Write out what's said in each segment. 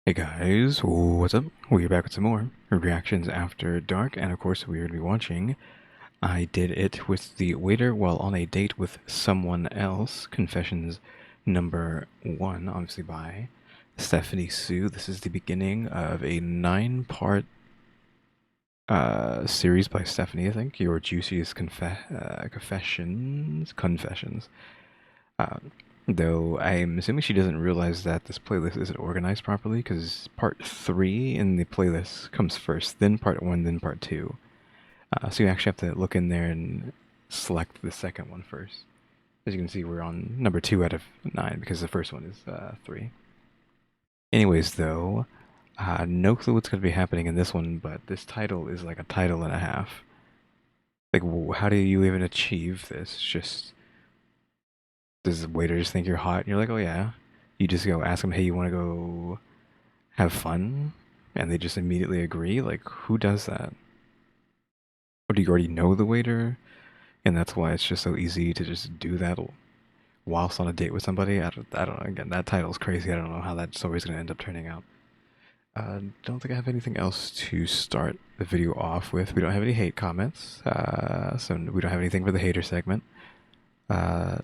Hey guys, what's up? We're back with some more reactions after dark, and of course we're going to be watching I Did It with the Waiter While on a Date with Someone Else, Confessions number 1, obviously by Stephanie Sue. This is the beginning of a 9-part series by Stephanie, I think, Your Juiciest Confessions. Though I'm assuming she doesn't realize that this playlist isn't organized properly, because part 3 in the playlist comes first, then part 1, then part 2. So you actually have to look in there and select the second one first. As you can see, we're on number 2 out of 9, because the first one is 3. Anyways, though, no clue what's going to be happening in this one, but this title is like a title and a half. Like, how do you even achieve this? Just... does the waiter just think you're hot? And you're like, oh yeah. You just go ask them, hey, you want to go have fun? And they just immediately agree? Like, who does that? Or do you already know the waiter? And that's why it's just so easy to just do that whilst on a date with somebody? I don't know. Again, that title's crazy. I don't know how that story's going to end up turning out. Don't think I have anything else to start the video off with. We don't have any hate comments. So we don't have anything for the hater segment.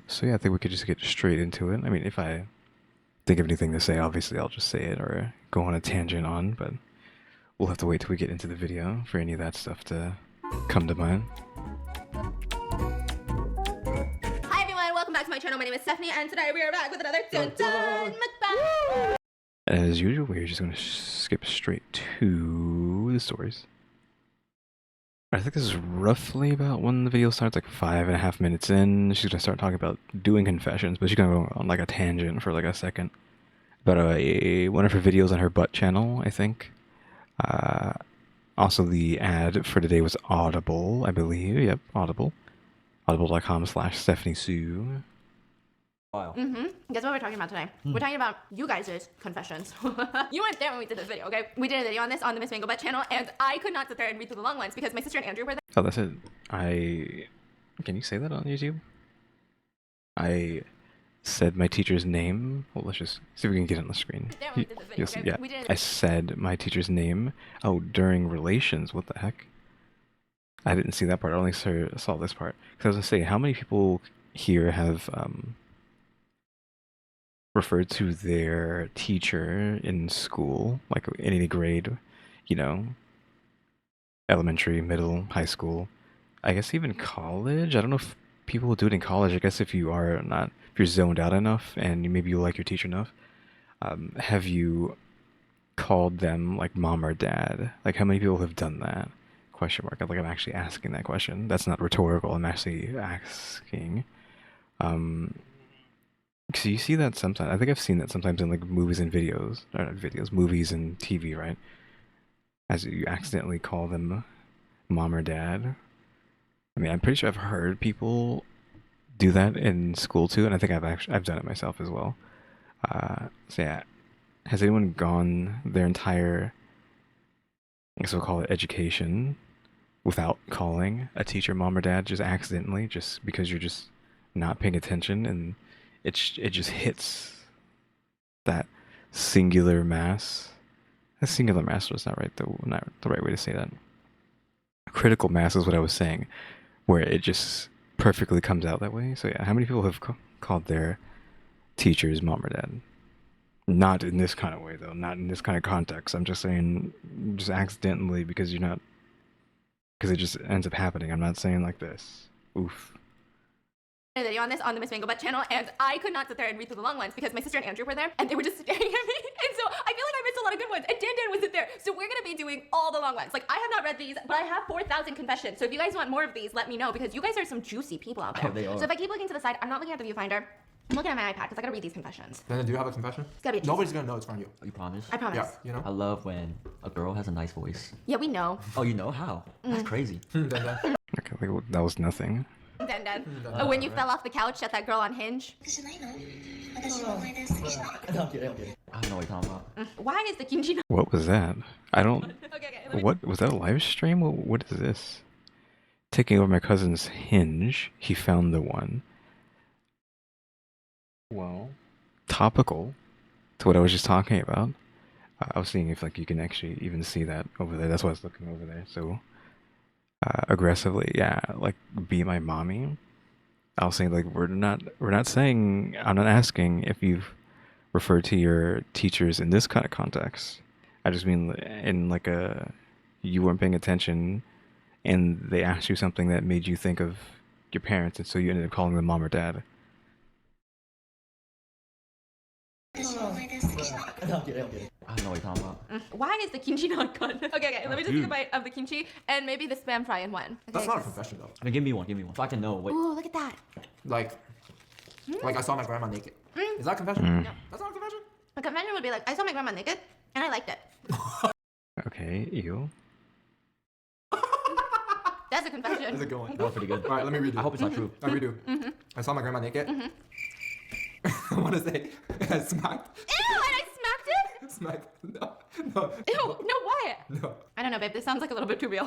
So yeah, I think we could just get straight into it. I mean, if I think of anything to say, obviously I'll just say it or go on a tangent on, but we'll have to wait till we get into the video for any of that stuff to come to mind. Hi everyone, welcome back to my channel. My name is Stephanie, and today we are back with another Dun Dun mukbang. As usual, we're just going to skip straight to the stories. I think this is roughly about when the video starts, like 5.5 minutes in. She's gonna start talking about doing confessions, but she's gonna go on like a tangent for like a second about one of her videos on her butt channel, I think. Also, the ad for today was Audible, I believe. Yep, Audible. Audible.com/Stephanie Sue. Guess what we're talking about today? We're talking about you guys' confessions. You weren't there when we did this video, okay? We did a video on this on the Miss Mango Butt channel, and I could not sit there and read through the long ones because my sister and Andrew were there. Oh, that's it. Can you say that on YouTube? I said my teacher's name. Well, let's just see if we can get it on the screen. There when we did this video, okay? Yeah, We did I said my teacher's name. Oh, during relations. What the heck? I didn't see that part. I only saw this part. Because I was gonna say, how many people here have referred to their teacher in school, like in any grade, you know, elementary, middle, high school, I guess even college? I don't know if people will do it in college. I guess if you are not, if you're zoned out enough and maybe you like your teacher enough, have you called them like mom or dad? Like, how many people have done that? Question mark. Like, I'm actually asking that question. That's not rhetorical. I'm actually asking. So you see that sometimes. I think I've seen that sometimes in like movies and videos, or not videos, movies and TV, right? As you accidentally call them mom or dad. I mean, I'm pretty sure I've heard people do that in school too, and I think I've done it myself as well. So yeah, has anyone gone their entire, I guess we'll call it education, without calling a teacher mom or dad, just accidentally, just because you're just not paying attention, and it just hits that singular mass. A singular mass was not the right way to say that. Critical mass is what I was saying, where it just perfectly comes out that way. So yeah, how many people have called their teachers mom or dad? Not in this kind of way though, not in this kind of context. I'm just saying, just accidentally, because you're not, because it just ends up happening. I'm not saying like this. Oof. A video on this on the Miss Mango Butt channel, and I could not sit there and read through the long ones because my sister and Andrew were there, and they were just staring at me, and so I feel like I missed a lot of good ones, and Dan wasn't there, so we're gonna be doing all the long ones. Like, I have not read these, but I have 4,000 confessions, so if you guys want more of these, let me know, because you guys are some juicy people out there. Oh, they are. So if I keep looking to the side, I'm not looking at the viewfinder, I'm looking at my iPad, because I gotta read these confessions. Then do you have a confession? It's gotta be Nobody's gonna know it's from you. You promise? I promise. Yeah, you know? I love when a girl has a nice voice. Yeah, we know. Oh, you know how? That's crazy. Then. Okay, like, that was nothing. Dan. When you fell off the couch at that girl on Hinge. I'm kidding. I don't know what you're talking about. Why is the kimchi not... What was that? I don't. Okay. What was that, a live stream? What is this? Taking over my cousin's Hinge, he found the one. Well, topical to what I was just talking about. I was seeing if like you can actually even see that over there. That's why I was looking over there. So aggressively, yeah, like be my mommy. I was saying like we're not saying I'm not asking if you've referred to your teachers in this kind of context. I just mean in like a you weren't paying attention and they asked you something that made you think of your parents, and so you ended up calling them mom or dad. I'm kidding, I'm kidding. I don't know what you're talking about. Why is the kimchi not gone? Okay, let me just take a Dude. bite of the kimchi and maybe the spam fry in one. Okay, That's not a confession though. I mean, give me one, so I can know what. Ooh, look at that. Like I saw my grandma naked. Is that a confession? No. That's not a confession? A confession would be like, I saw my grandma naked and I liked it. Okay, ew. That's a confession. That's a good one. That was pretty good. Alright, let me read it. I hope it's not true. I redo. I saw my grandma naked. I want to say I smacked. Ew, and I smacked it? Smacked. No. Ew, no, what? No. I don't know, babe. This sounds like a little bit too real.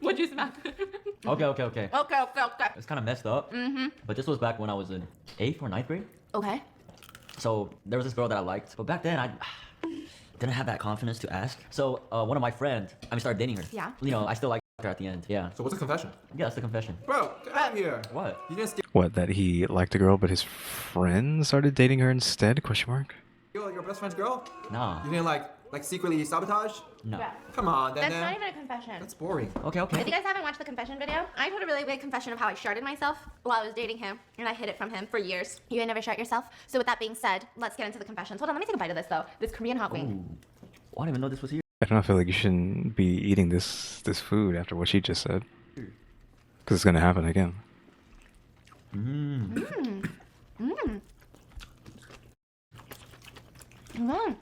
What'd you smack? Okay. Okay. It's kind of messed up. But this was back when I was in 8th or 9th grade. Okay. So there was this girl that I liked, but back then I didn't have that confidence to ask. So one of my friends, started dating her. Yeah. You know, I still like her at the end. Yeah. So what's a confession? Yeah, that's the confession. Bro, get out of here. What? You didn't What, that he liked a girl, but his friend started dating her instead? Question mark. steal your best friend's girl? Nah. You didn't like secretly sabotage? No. Yeah. Come on, then. That's not even a confession. That's boring. Okay. If you guys haven't watched the confession video, I told a really big confession of how I sharded myself while I was dating him, and I hid it from him for years. You ain't never shart yourself. So with that being said, let's get into the confessions. Hold on, let me take a bite of this though. This Korean hot wing. Ooh. Oh, I didn't even know this was here. I don't know, I feel like you shouldn't be eating this food after what she just said. Because it's gonna happen again.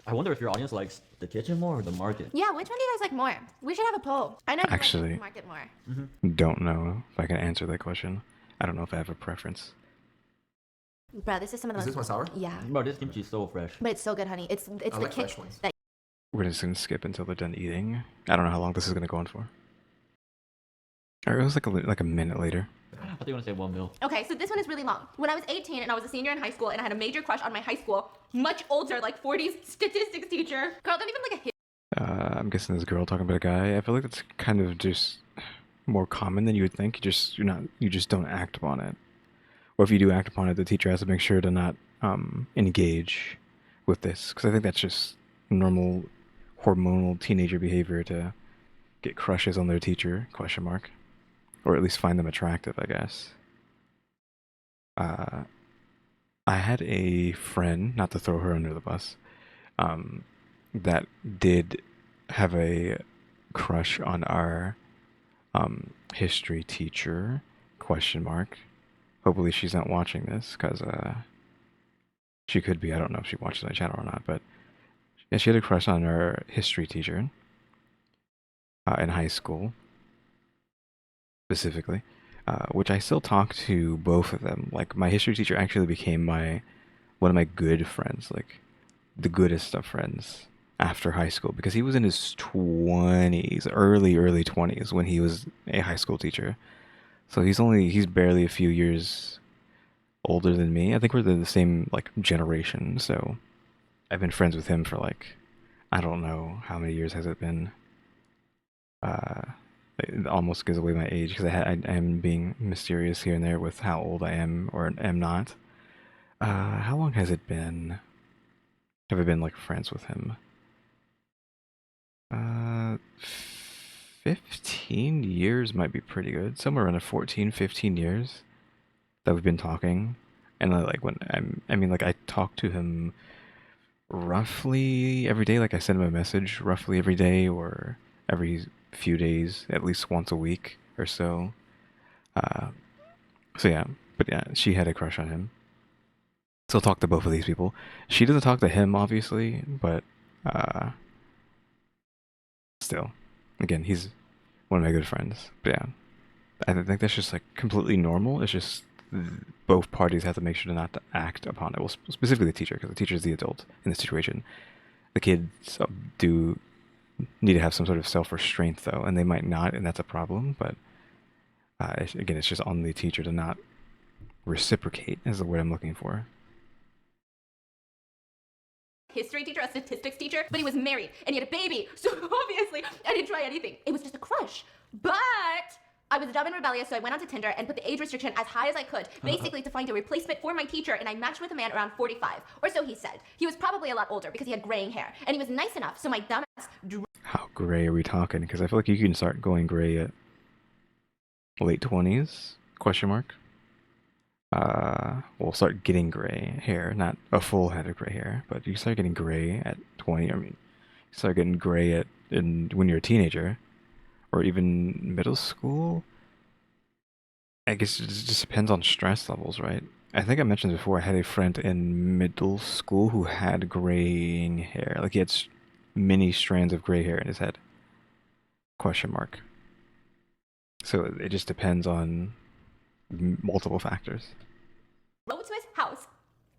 I wonder if your audience likes the kitchen more or the market. Yeah, which one do you guys like more? We should have a poll. I know you Actually- like the market more. Don't know if I can answer that question. I don't know if I have a preference. Bro, this is some of the Is this one sour? Yeah. Bro, this kimchi is so fresh. But it's so good, honey. It's I the like kick fresh ones. that We're just gonna skip until they're done eating. I don't know how long this is gonna go on for. Or it was like a minute later. I thought you were gonna say 1 mil. Okay, so this one is really long. When I was 18 and I was a senior in high school and I had a major crush on my high school, much older, like 40s statistics teacher. Girl, don't even like a hit. I'm guessing this girl talking about a guy. I feel like that's kind of just more common than you would think. You just don't act upon it. Or if you do act upon it, the teacher has to make sure to not engage with this, because I think that's just normal hormonal teenager behavior to get crushes on their teacher, question mark, or at least find them attractive, I guess. I had a friend, not to throw her under the bus, that did have a crush on our history teacher, question mark. Hopefully she's not watching this, because she could be. I don't know if she watches my channel or not, but yeah, she had a crush on our history teacher in high school, specifically, which I still talk to both of them. Like, my history teacher actually became one of my good friends, like the goodest of friends after high school, because he was in his 20s, early 20s when he was a high school teacher. So he's barely a few years older than me. I think we're the same like generation. So I've been friends with him for like, I don't know how many years has it been. It almost gives away my age, because I am being mysterious here and there with how old I am or am not. How long has it been? Have I been like friends with him? 15 years might be pretty good. Somewhere around 14, 15 years that we've been talking. And like I talk to him roughly every day. Like, I send him a message roughly every day or every few days, at least once a week or so. So yeah, but yeah, she had a crush on him. Still talk to both of these people. She doesn't talk to him, obviously, but still, again, he's one of my good friends. But yeah, I think that's just like completely normal. It's just both parties have to make sure not to act upon it. Well, specifically the teacher, because the teacher is the adult in the situation. The kids do need to have some sort of self-restraint, though, and they might not, and that's a problem. But again, it's just on the teacher to not reciprocate, is the word I'm looking for. history teacher, a statistics teacher, but he was married and he had a baby. So obviously I didn't try anything. It was just a crush. But I was dumb and rebellious, so I went onto Tinder and put the age restriction as high as I could, basically to find a replacement for my teacher, and I matched with a man around 45, or so he said. He was probably a lot older because he had graying hair, and he was nice enough, so my dumbass How gray are we talking? Because I feel like you can start going gray at late 20s? Question mark. Well, start getting gray hair, not a full head of gray hair, but you start getting gray at 20. I mean, you start getting gray when you're a teenager, or even middle school. I guess it just depends on stress levels, right? I think I mentioned before I had a friend in middle school who had graying hair. Like he had many strands of gray hair in his head. Question mark. So it just depends on multiple factors. drove to his house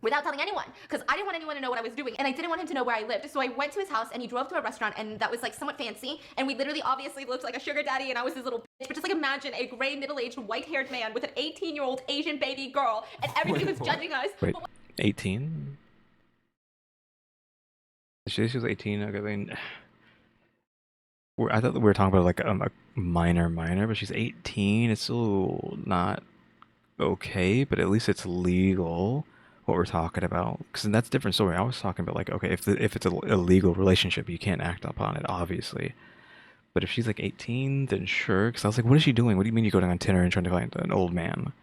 without telling anyone, because I didn't want anyone to know what I was doing, and I didn't want him to know where I lived. So I went to his house, and he drove to a restaurant, and that was like somewhat fancy, and we literally obviously looked like a sugar daddy, and I was his little bitch. But just like imagine a gray, middle-aged, white-haired man with an 18-year-old Asian baby girl, and everybody was judging us. Wait, 18? She was 18. Okay, I mean, I thought we were talking about like a minor, but she's 18. It's still not okay, but at least it's legal. What we're talking about, because that's a different story. I was talking about like, okay, if it's a illegal relationship, you can't act upon it, obviously. But if she's like 18, then sure. Because I was like, what is she doing? What do you mean you're going on Tinder and trying to find an old man?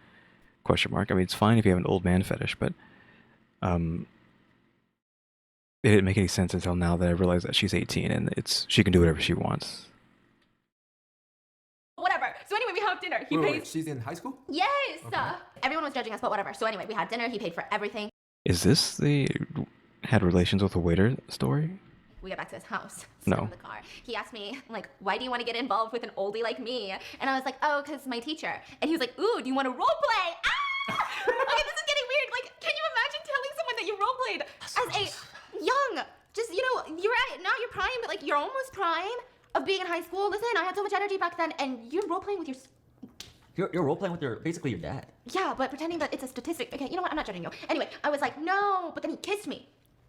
Question mark. I mean, it's fine if you have an old man fetish, but it didn't make any sense until now that I realized that she's 18 and she can do whatever she wants. Whatever. So anyway, we have dinner. He paid. She's in high school? Yes. Okay. Everyone was judging us, but whatever. So anyway, we had dinner. He paid for everything. Is this the had relations with a waiter story? We got back to his house. No. In the car. He asked me, like, why do you want to get involved with an oldie like me? And I was like, oh, because my teacher. And he was like, ooh, do you want to role play? Ah! Okay, this is getting weird. Like, can you imagine telling someone that you role played as a young, just, you're at not your prime, but like you're almost prime of being in high school. Listen, I had so much energy back then, and you're role playing with You're role playing with basically your dad. Yeah, but pretending that it's a statistic. Okay, you know what? I'm not judging you. Anyway, I was like, no, but then he kissed me.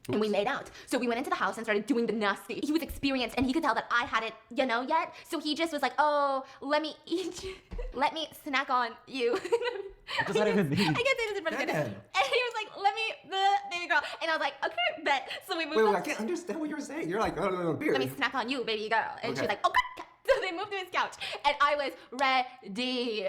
And we made out. So we went into the house and started doing the nasty. He was experienced and he could tell that I hadn't, yet. So he just was like, oh, let me eat you. Let me snack on you. What does that even mean? I guess it is in front of him. And he was like, let me, baby girl. And I was like, okay, bet. So we moved Wait, I can't understand what you're saying. You're like, oh, beer. let me snack on you, baby girl. And she was Okay. like, okay. So they moved to his couch. And I was ready.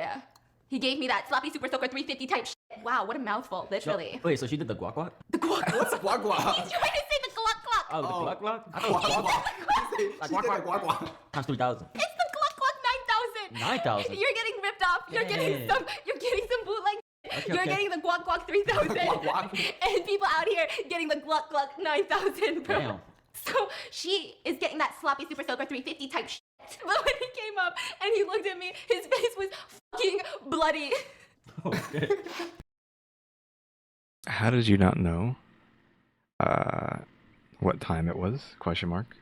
He gave me that sloppy super soaker 350 type shit. Wow, what a mouthful, literally. Wait, so she did the guac guac? The guac. What's guac guac? He's trying to say the gluck gluck. Oh, the guac guac? I Guac thought it was guac. She did guac the guac guac. times 3,000. It's the gluck gluck 9,000. 9,000? You're getting ripped off. You're getting some bootleg. Okay, You're okay. getting the guac guac 3,000. Guac guac. And people out here getting the gluck gluck 9,000, bro. Damn. So she is getting that sloppy super soaker 350 type shit. But when he came up and he looked at me, his face was fucking bloody. Okay. How did you not know what time it was? Question mark.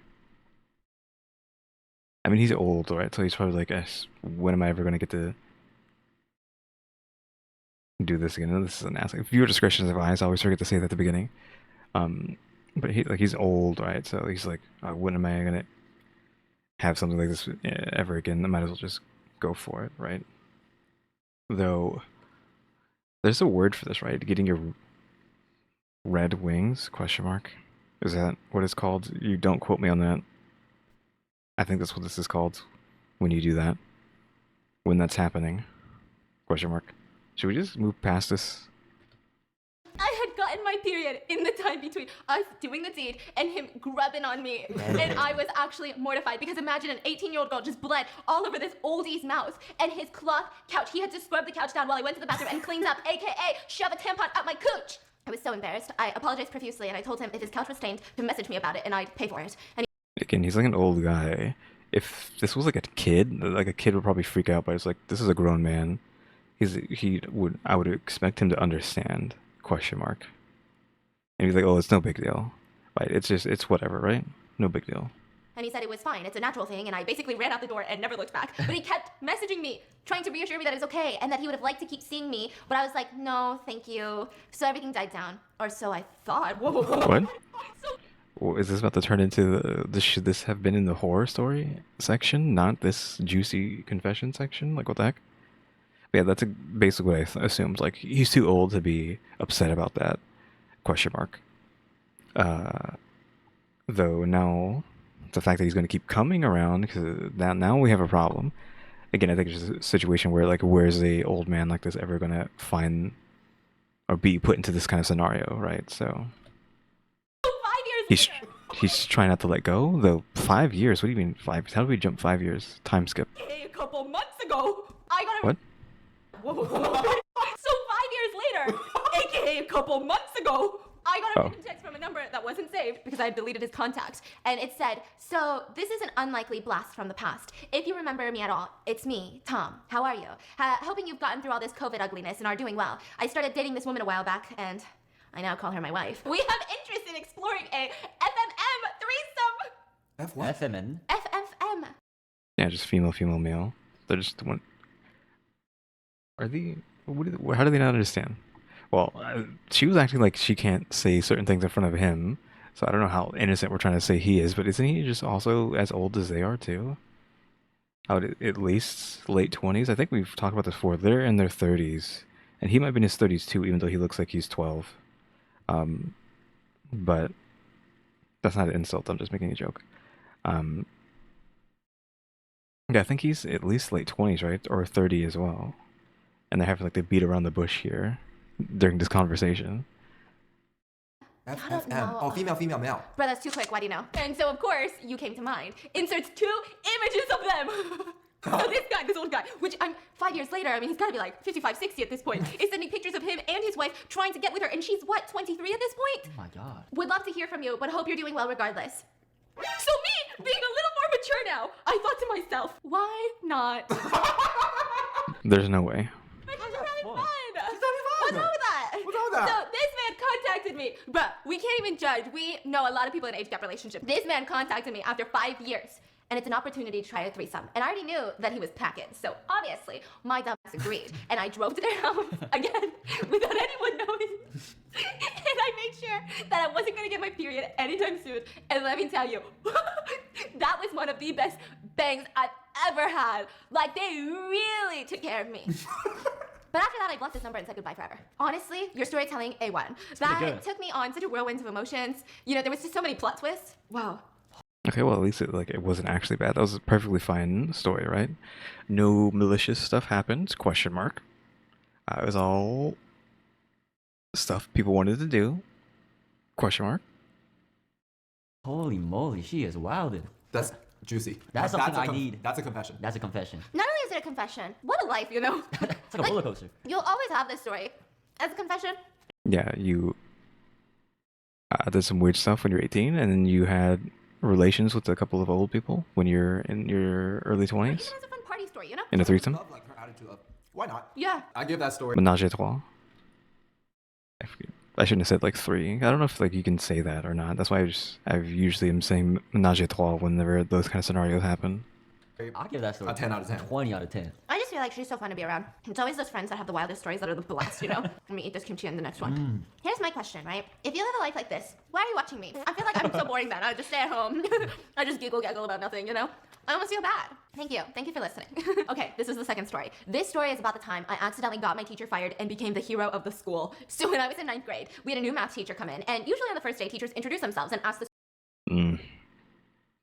I mean, he's old, right? So he's probably like, when am I ever going to get to do this again? This is an ass. Viewer discretion is advised. I always forget to say that at the beginning. But he's old, right? So he's like, when am I going to have something like this ever again? I might as well just go for it, right? Though, there's a word for this, right? Getting your red wings? Question mark. Is that what it's called? You don't quote me on that. I think that's what this is called when you do that. When that's happening. Question mark. Should we just move past this? I had gotten my period in the time between us doing the deed and him grubbing on me. And I was actually mortified because imagine an 18-year-old girl just bled all over this oldie's mouth and his cloth couch. He had to scrub the couch down while I went to the bathroom and cleaned up, aka shove a tampon up my cooch. I was so embarrassed. I apologized profusely and I told him if his couch was stained to message me about it and I'd pay for it. And Again, he's like an old guy. If this was like a kid would probably freak out, but it's like, this is a grown man. I would expect him to understand. Question mark. And he's like, oh, it's no big deal. Right? It's whatever, right? No big deal. And he said it was fine, it's a natural thing, and I basically ran out the door and never looked back. But he kept messaging me, trying to reassure me that it's okay, and that he would have liked to keep seeing me, but I was like, no, thank you. So everything died down. Or so I thought. Whoa. What? Is this about to turn into should this have been in the horror story section, not this juicy confession section? Like, what the heck? But yeah, that's basically what I assumed. Like, he's too old to be upset about that. Question mark. Though now, the fact that he's going to keep coming around, because now we have a problem. Again, I think it's just a situation where, like, where's a old man like this ever going to find or be put into this kind of scenario, right? So 5 years later. he's trying not to let go. Though 5 years. What do you mean 5 years? How do we jump 5 years? Time skip. Hey, a couple months ago, I got a. What? Whoa. So 5 years later, aka a couple months ago, I got a random text from a number that wasn't saved because I had deleted his contact. And it said, so this is an unlikely blast from the past. If you remember me at all, it's me, Tom. How are you? Hoping you've gotten through all this COVID ugliness and are doing well. I started dating this woman a while back and I now call her my wife. We have interest in exploring a FMM threesome. F what? FMN. FFM. Yeah, just female, male. They're just one. Are they? How do they not understand? Well, she was acting like she can't say certain things in front of him, so I don't know how innocent we're trying to say he is. But isn't he just also as old as they are too? At least late 20s. I think we've talked about this before. They're in their 30s, and he might be in his 30s too, even though he looks like he's 12. But that's not an insult. I'm just making a joke. Yeah, I think he's at least late 20s, right? Or 30 as well. And they're having like the beat around the bush here during this conversation. FFM. Oh, female, male. Bro, that's too quick. Why do you know? And so, of course, you came to mind. Inserts 2 images of them. So this old guy, which I'm 5 years later, I mean, he's got to be like 55, 60 at this point, is sending pictures of him and his wife trying to get with her. And she's, what, 23 at this point? Oh my god. Would love to hear from you, but hope you're doing well regardless. So me, being a little more mature now, I thought to myself, why not? There's no way. I'm just having fun. fun. She's having fun. What's wrong with that? What's wrong with that? So this man contacted me. Bruh, we can't even judge. We know a lot of people in age gap relationship. This man contacted me after 5 years. And it's an opportunity to try a threesome. And I already knew that he was packing. So obviously, my dumbass agreed. And I drove to their house, again, without anyone knowing. And I made sure that I wasn't gonna get my period anytime soon. And let me tell you, that was one of the best bangs I've ever had. Like, they really took care of me. But after that, I blocked his number and said goodbye forever. Honestly, your storytelling, A1. That good. took me on such a whirlwind of emotions. You know, there was just so many plot twists. Wow. Okay, well, at least it wasn't actually bad. That was a perfectly fine story, right? No malicious stuff happened, question mark. It was all stuff people wanted to do, question mark. Holy moly, she is wilded. That's juicy. That's something I need. That's a confession. That's a confession. Not only is it a confession, what a life, you know? It's like a roller coaster. You'll always have this story. As a confession, Yeah, you did some weird stuff when you were 18, and then you had relations with a couple of old people when you're in your early 20s? even as a fun party story, you know? In a threesome? Love, like, her attitude of, why not? Yeah. I give that story. Menage a trois? I shouldn't have said like 3. I don't know if like you can say that or not. That's why I usually am saying menage a trois whenever those kind of scenarios happen. I'll give that story A 10 out of 10. 20 out of 10. I just feel like she's so fun to be around. It's always those friends that have the wildest stories that are the blast, you know? Let me eat this kimchi in the next one. Here's my question, right? If you live a life like this, why are you watching me? I feel like I'm so boring then. I just stay at home. I just giggle about nothing, you know? I almost feel bad. Thank you. Thank you for listening. Okay, this is the second story. This story is about the time I accidentally got my teacher fired and became the hero of the school. So when I was in 9th grade, we had a new math teacher come in, and usually on the first day, teachers introduce themselves and ask the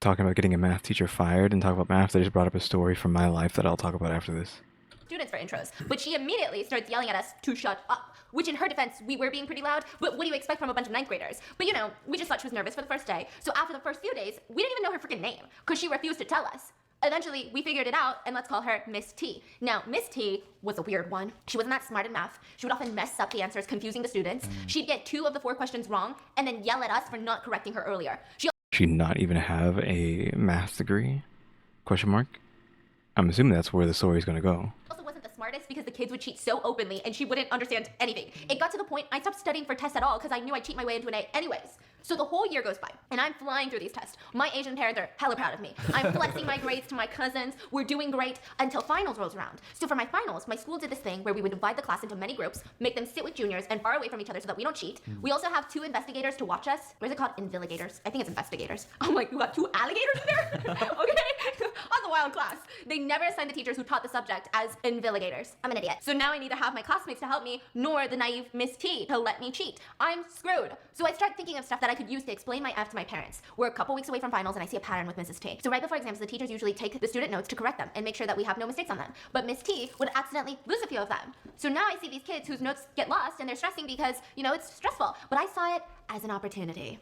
Talking about getting a math teacher fired and talking about math, they just brought up a story from my life that I'll talk about after this. students for intros. But she immediately starts yelling at us to shut up. Which in her defense, we were being pretty loud, but what do you expect from a bunch of 9th graders? But you know, we just thought she was nervous for the first day. So after the first few days, we didn't even know her freaking name, because she refused to tell us. Eventually, we figured it out, and let's call her Miss T. Now, Miss T was a weird one. She wasn't that smart in math. She would often mess up the answers, confusing the students. She'd get 2 of the 4 questions wrong, and then yell at us for not correcting her earlier. She not even have a math degree? Question mark? I'm assuming that's where the story's gonna go. Also wasn't the smartest because the kids would cheat so openly, and she wouldn't understand anything. It got to the point I stopped studying for tests at all because I knew I'd cheat my way into an A anyways. So the whole year goes by, and I'm flying through these tests. My Asian parents are hella proud of me. I'm flexing my grades to my cousins. We're doing great until finals rolls around. So for my finals, my school did this thing where we would divide the class into many groups, make them sit with juniors and far away from each other so that we don't cheat. We also have 2 investigators to watch us. What is it called? Invigilators. I think it's investigators. I'm like, you got 2 alligators there? Okay. That's a wild class. They never assigned the teachers who taught the subject as invigilators. I'm an idiot. So now I neither have my classmates to help me, nor the naive Miss T to let me cheat. I'm screwed. So I start thinking of stuff that I could use to explain my F to my parents. We're a couple weeks away from finals and I see a pattern with Mrs. T. So right before exams, the teachers usually take the student notes to correct them and make sure that we have no mistakes on them. But Miss T would accidentally lose a few of them. So now I see these kids whose notes get lost and they're stressing because, you know, it's stressful. But I saw it as an opportunity.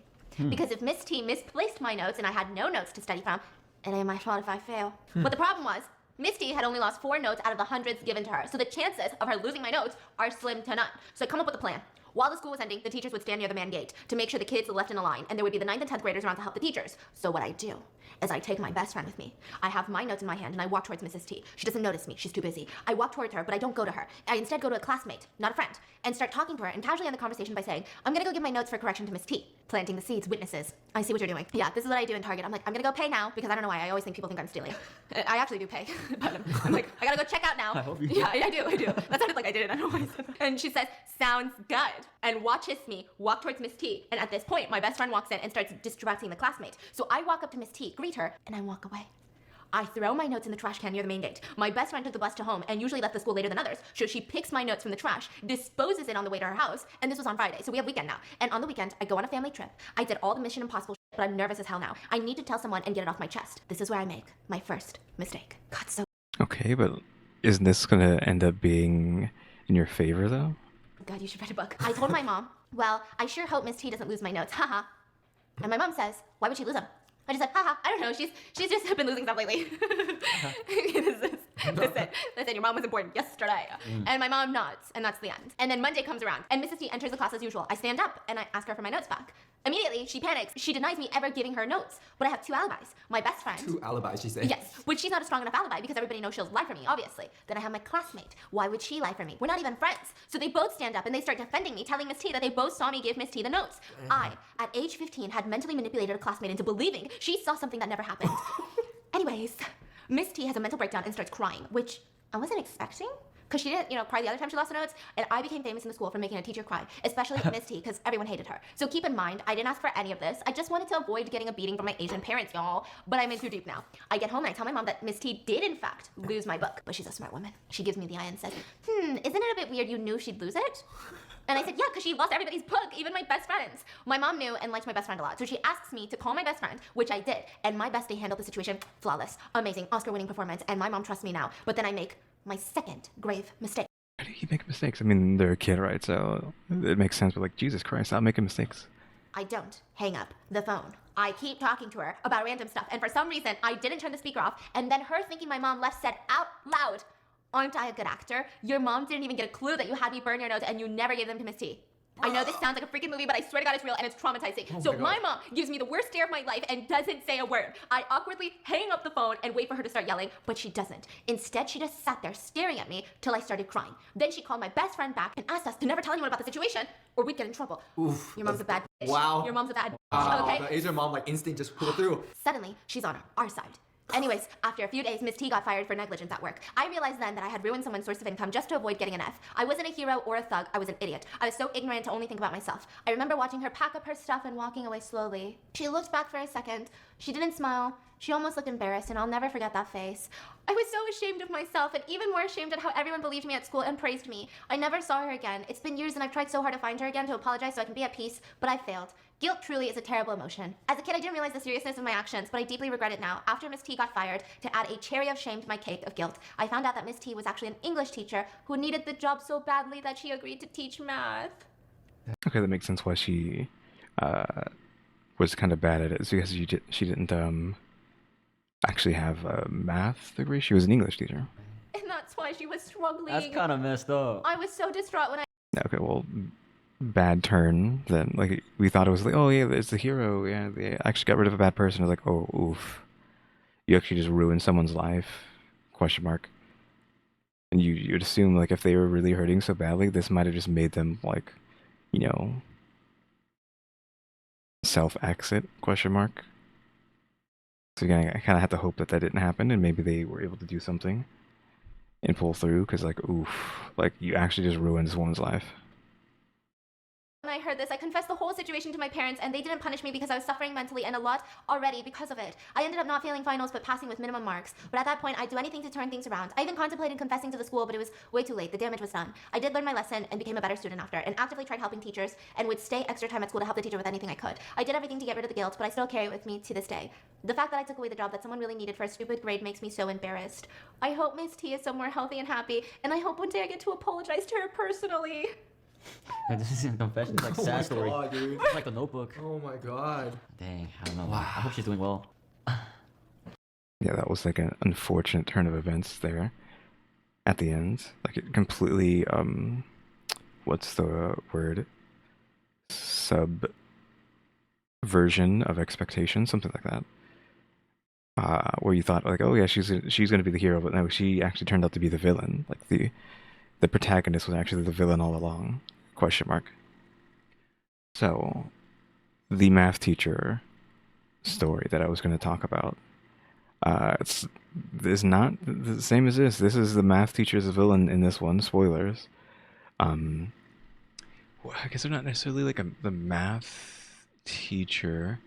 Because if Miss T misplaced my notes and I had no notes to study from, it ain't my fault if I fail. But the problem was, Misty had only lost 4 notes out of the hundreds given to her, so the chances of her losing my notes are slim to none. So I come up with a plan. While the school was ending, the teachers would stand near the main gate to make sure the kids were left in a line, and there would be the 9th and 10th graders around to help the teachers. So what I do is I take my best friend with me. I have my notes in my hand, and I walk towards Mrs. T. She doesn't notice me. She's too busy. I walk towards her, but I don't go to her. I instead go to a classmate, not a friend, and start talking to her and casually end the conversation by saying, I'm gonna go give my notes for correction to Miss T. Planting the seeds, witnesses. I see what you're doing. Yeah, this is what I do in Target. I'm like, I'm gonna go pay now, because I don't know why. I always think people think I'm stealing. I actually do pay. But I'm like, I gotta go check out now. I hope you do. Yeah, I do. That sounded like I did it. I don't know why I said that. And she says, sounds good. And watches me walk towards Miss T. And at this point, my best friend walks in and starts distracting the classmate. So I walk up to Miss T, greet her, and I walk away. I throw my notes in the trash can near the main gate. My best friend took the bus to home and usually left the school later than others, so she picks my notes from the trash, disposes it on the way to her house, and this was on Friday, so we have weekend now. And on the weekend, I go on a family trip. I did all the Mission Impossible shit, but I'm nervous as hell now. I need to tell someone and get it off my chest. This is where I make my first mistake. God, so Okay, but isn't this gonna end up being in your favor though? God, you should write a book. I told my mom, well, I sure hope Miss T doesn't lose my notes, haha. And my mom says, why would she lose them? I just said, haha, I don't know, she's just been losing stuff lately. Listen, your mom wasn't born yesterday. And my mom nods, and that's the end. And then Monday comes around, and Mrs. T enters the class as usual. I stand up, and I ask her for my notes back. Immediately, she panics. She denies me ever giving her notes. But I have 2 alibis. My best friend. 2 alibis, she said. Yes, which she's not a strong enough alibi because everybody knows she'll lie for me, obviously. Then I have my classmate. Why would she lie for me? We're not even friends. So they both stand up and they start defending me, telling Miss T that they both saw me give Miss T the notes. I, at age 15, had mentally manipulated a classmate into believing she saw something that never happened. Anyways, Miss T has a mental breakdown and starts crying, which I wasn't expecting. Because she didn't, cry the other time she lost the notes, and I became famous in the school for making a teacher cry, especially Miss T, because everyone hated her. So keep in mind, I didn't ask for any of this. I just wanted to avoid getting a beating from my Asian parents, y'all. But I'm in too deep now. I get home and I tell my mom that Miss T did, in fact, lose my book. But she's a smart woman. She gives me the eye and says, isn't it a bit weird you knew she'd lose it? And I said, yeah, because she lost everybody's book, even my best friend's. My mom knew and liked my best friend a lot, so she asks me to call my best friend, which I did. And my bestie handled the situation flawless, amazing, Oscar-winning performance, and my mom trusts me now. But then I make my second grave mistake. Why do you make mistakes? I mean, they're a kid, right? So it makes sense, but like, Jesus Christ, stop making mistakes. I don't hang up the phone. I keep talking to her about random stuff, and for some reason, I didn't turn the speaker off, and then her thinking my mom left said out loud, aren't I a good actor? Your mom didn't even get a clue that you had me burn your notes and you never gave them to Miss T. I know this sounds like a freaking movie, but I swear to God it's real and it's traumatizing. So my mom gives me the worst stare of my life and doesn't say a word. I awkwardly hang up the phone and wait for her to start yelling, but she doesn't. Instead, she just sat there staring at me till I started crying. Then she called my best friend back and asked us to never tell anyone about the situation or we'd get in trouble. Oof, your mom's a bad bitch. Wow. Your mom's a bad bitch. Wow, Okay? the Asian mom instinct just pulled through. Suddenly, she's on our side. Anyways, after a few days, Miss T got fired for negligence at work. I realized then that I had ruined someone's source of income just to avoid getting an F. I wasn't a hero or a thug, I was an idiot. I was so ignorant to only think about myself. I remember watching her pack up her stuff and walking away slowly. She looked back for a second. She didn't smile. She almost looked embarrassed, and I'll never forget that face. I was so ashamed of myself, and even more ashamed at how everyone believed me at school and praised me. I never saw her again. It's been years, and I've tried so hard to find her again to apologize so I can be at peace, but I failed. Guilt truly is a terrible emotion. As a kid, I didn't realize the seriousness of my actions, but I deeply regret it now. After Miss T got fired, to add a cherry of shame to my cake of guilt, I found out that Miss T was actually an English teacher who needed the job so badly that she agreed to teach math. Okay, that makes sense why she was kind of bad at it. It's because she didn't actually have a math degree. She was an English teacher. And that's why she was struggling. That's kind of messed up. I was so distraught when I... Okay, well, bad turn then. Like, we thought it was like, oh yeah, it's the hero. Yeah, they actually got rid of a bad person. It was like, oh, oof. You actually just ruined someone's life? Question mark. And you'd assume, like, if they were really hurting so badly, this might have just made them, like, self-exit, question mark. So again, I kind of have to hope that that didn't happen, and maybe they were able to do something and pull through, because, like, oof, like, you actually just ruined this woman's life. When I heard this, I confessed the whole situation to my parents, and they didn't punish me because I was suffering mentally and a lot already because of it. I ended up not failing finals but passing with minimum marks. But at that point, I'd do anything to turn things around. I even contemplated confessing to the school, but it was way too late. The damage was done. I did learn my lesson and became a better student after, and actively tried helping teachers and would stay extra time at school to help the teacher with anything I could. I did everything to get rid of the guilt, but I still carry it with me to this day. The fact that I took away the job that someone really needed for a stupid grade makes me so embarrassed. I hope Miss T is somewhere healthy and happy, and I hope one day I get to apologize to her personally. Yeah, this isn't a confession. It's like a sad story. God, dude. It's like The Notebook. Oh my god. Dang, I don't know. Wow. I hope she's doing well. Yeah, that was like an unfortunate turn of events there at the end. Like, it completely, what's the word? Subversion of expectation, something like that. Where you thought, like, oh yeah, she's gonna be the hero, but no, she actually turned out to be the villain. Like, the protagonist was actually the villain all along. Question mark. So, the math teacher story that I was going to talk about. It's not the same as this. This is the math teacher's villain in this one. Spoilers. Well, I guess they're not necessarily like the math teacher.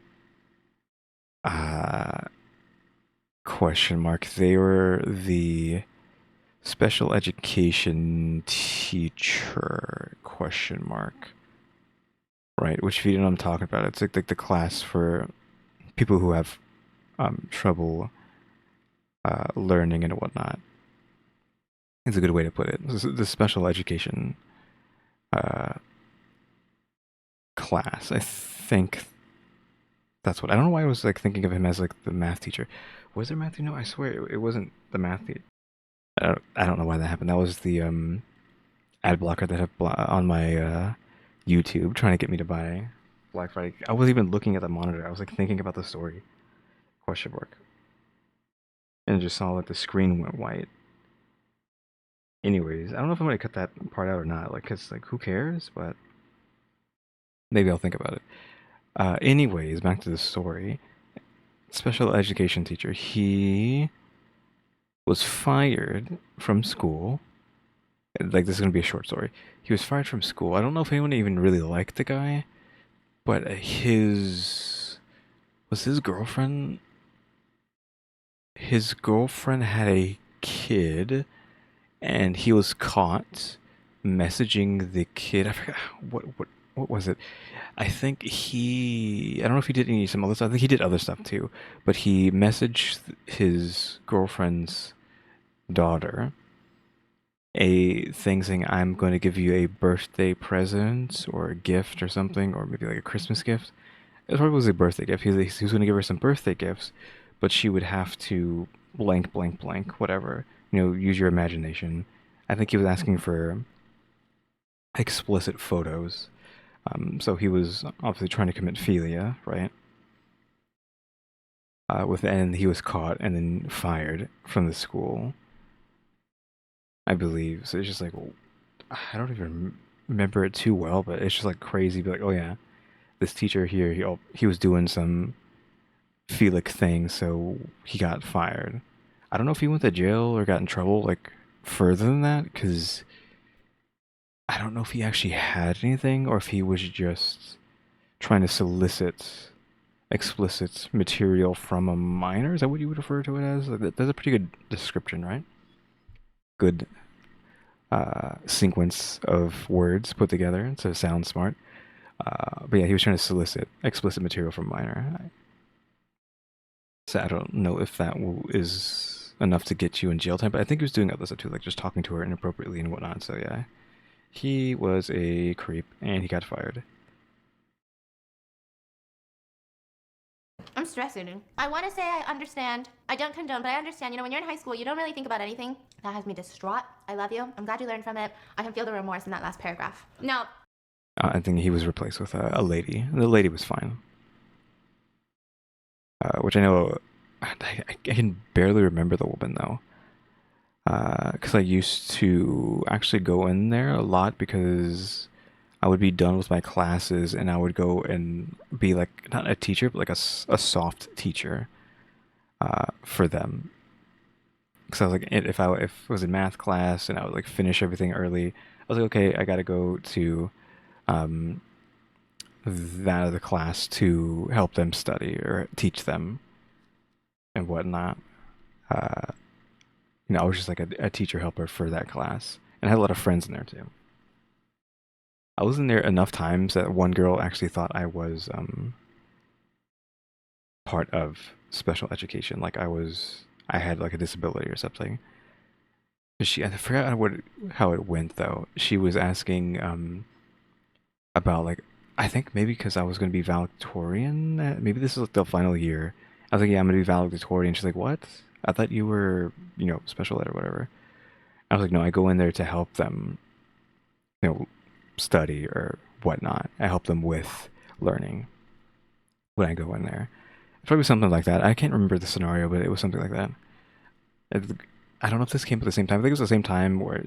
Question mark. They were the special education teacher? Question mark. Right, which, if you don't know what I'm talking about, it's like the class for people who have trouble learning and whatnot. It's a good way to put it. The special education class. I think that's what. I don't know why I was like thinking of him as like the math teacher. Was there math teacher? No, I swear it wasn't the math teacher. I don't know why that happened. That was the ad blocker that I have on my YouTube trying to get me to buy Black Friday. I wasn't even looking at the monitor. I was like thinking about the story. Question mark. And just saw like the screen went white. Anyways, I don't know if I'm gonna cut that part out or not. Like, cause like who cares? But maybe I'll think about it. Anyways, back to the story. Special education teacher. He was fired from school. Like, this is gonna be a short story. He was fired from school. I don't know if anyone even really liked the guy, but his girlfriend had a kid, and he was caught messaging the kid. I forgot what was it. I think I don't know if he did some other stuff. I think he did other stuff too, but he messaged his girlfriend's daughter a thing saying, I'm going to give you a birthday present or a gift or something, or maybe like a Christmas gift. It probably was a birthday gift. He was going to give her some birthday gifts, but she would have to blank, blank, blank, whatever. Use your imagination. I think he was asking for explicit photos. So he was obviously trying to commit philia, right? And he was caught and then fired from the school, I believe. So it's just like, I don't even remember it too well, but it's just like crazy. Be like, oh yeah, this teacher here, he was doing some Felix thing, so he got fired. I don't know if he went to jail or got in trouble like further than that, because I don't know if he actually had anything or if he was just trying to solicit explicit material from a minor. Is that what you would refer to it as? Like, that's a pretty good description, right? Good sequence of words put together to sound smart. But yeah, he was trying to solicit explicit material from minor. So I don't know if that is enough to get you in jail time, but I think he was doing other stuff too, like just talking to her inappropriately and whatnot. So yeah, he was a creep and he got fired. I'm stress eating. I want to say I understand. I don't condone, but I understand. When you're in high school, you don't really think about anything. That has me distraught. I love you. I'm glad you learned from it. I can feel the remorse in that last paragraph. Now, I think he was replaced with a lady. The lady was fine. Which I know, I can barely remember the woman though. Because I used to actually go in there a lot because I would be done with my classes and I would go and be like not a teacher, but like a soft teacher for them. Because I was like, if it was in math class and I would like finish everything early, I was like, okay, I gotta go to um, that other class to help them study or teach them and whatnot. Uh, I was just like a teacher helper for that class, and I had a lot of friends in there too. I was in there enough times that one girl actually thought I was part of special education, like I had like a disability or something. I forgot how it went though. She was asking about like I think maybe because I was going to be valedictorian. Maybe this is like the final year. I was like, yeah, I'm going to be valedictorian. She's like, what? I thought you were, special ed or whatever. I was like, no, I go in there to help them, study or whatnot. I help them with learning when I go in there. It's probably something like that. I can't remember the scenario, but it was something like that. I don't know if this came at the same time. I think it was the same time where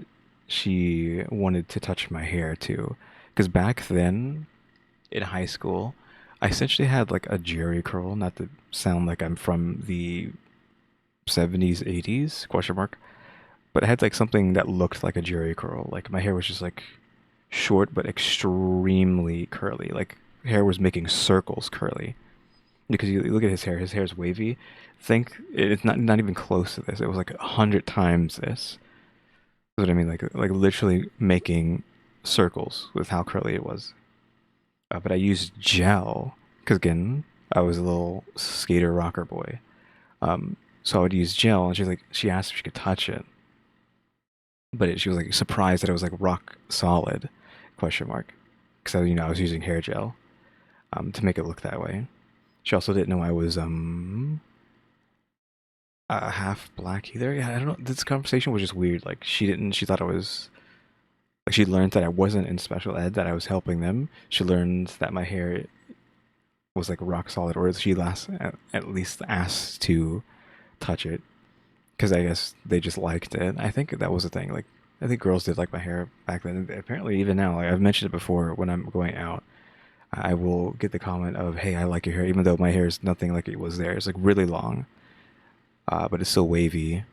she wanted to touch my hair too. Because back then, in high school, I essentially had like a jerry curl, not to sound like I'm from the 70s, 80s, question mark. But I had like something that looked like a jerry curl. Like my hair was just like short but extremely curly. Like hair was making circles curly. Because you look at his hair's wavy. Think it's not even close to this. It was like 100 times this. That's what I mean. Like literally making circles with how curly it was. But I used gel because again I was a little skater rocker boy. So I would use gel, and she asked if she could touch it, but she was like surprised that it was like rock solid, question mark, because I was using hair gel, to make it look that way. She also didn't know I was half black either. Yeah, I don't know. This conversation was just weird. Like she thought I was. Like she learned that I wasn't in special ed, that I was helping them. She learned that my hair was like rock solid, or she at least asked to touch it, because I guess they just liked it. I think that was the thing. Like I think girls did like my hair back then. Apparently, even now, like I've mentioned it before, when I'm going out, I will get the comment of, "Hey, I like your hair," even though my hair is nothing like it was there. It's like really long, but it's still wavy.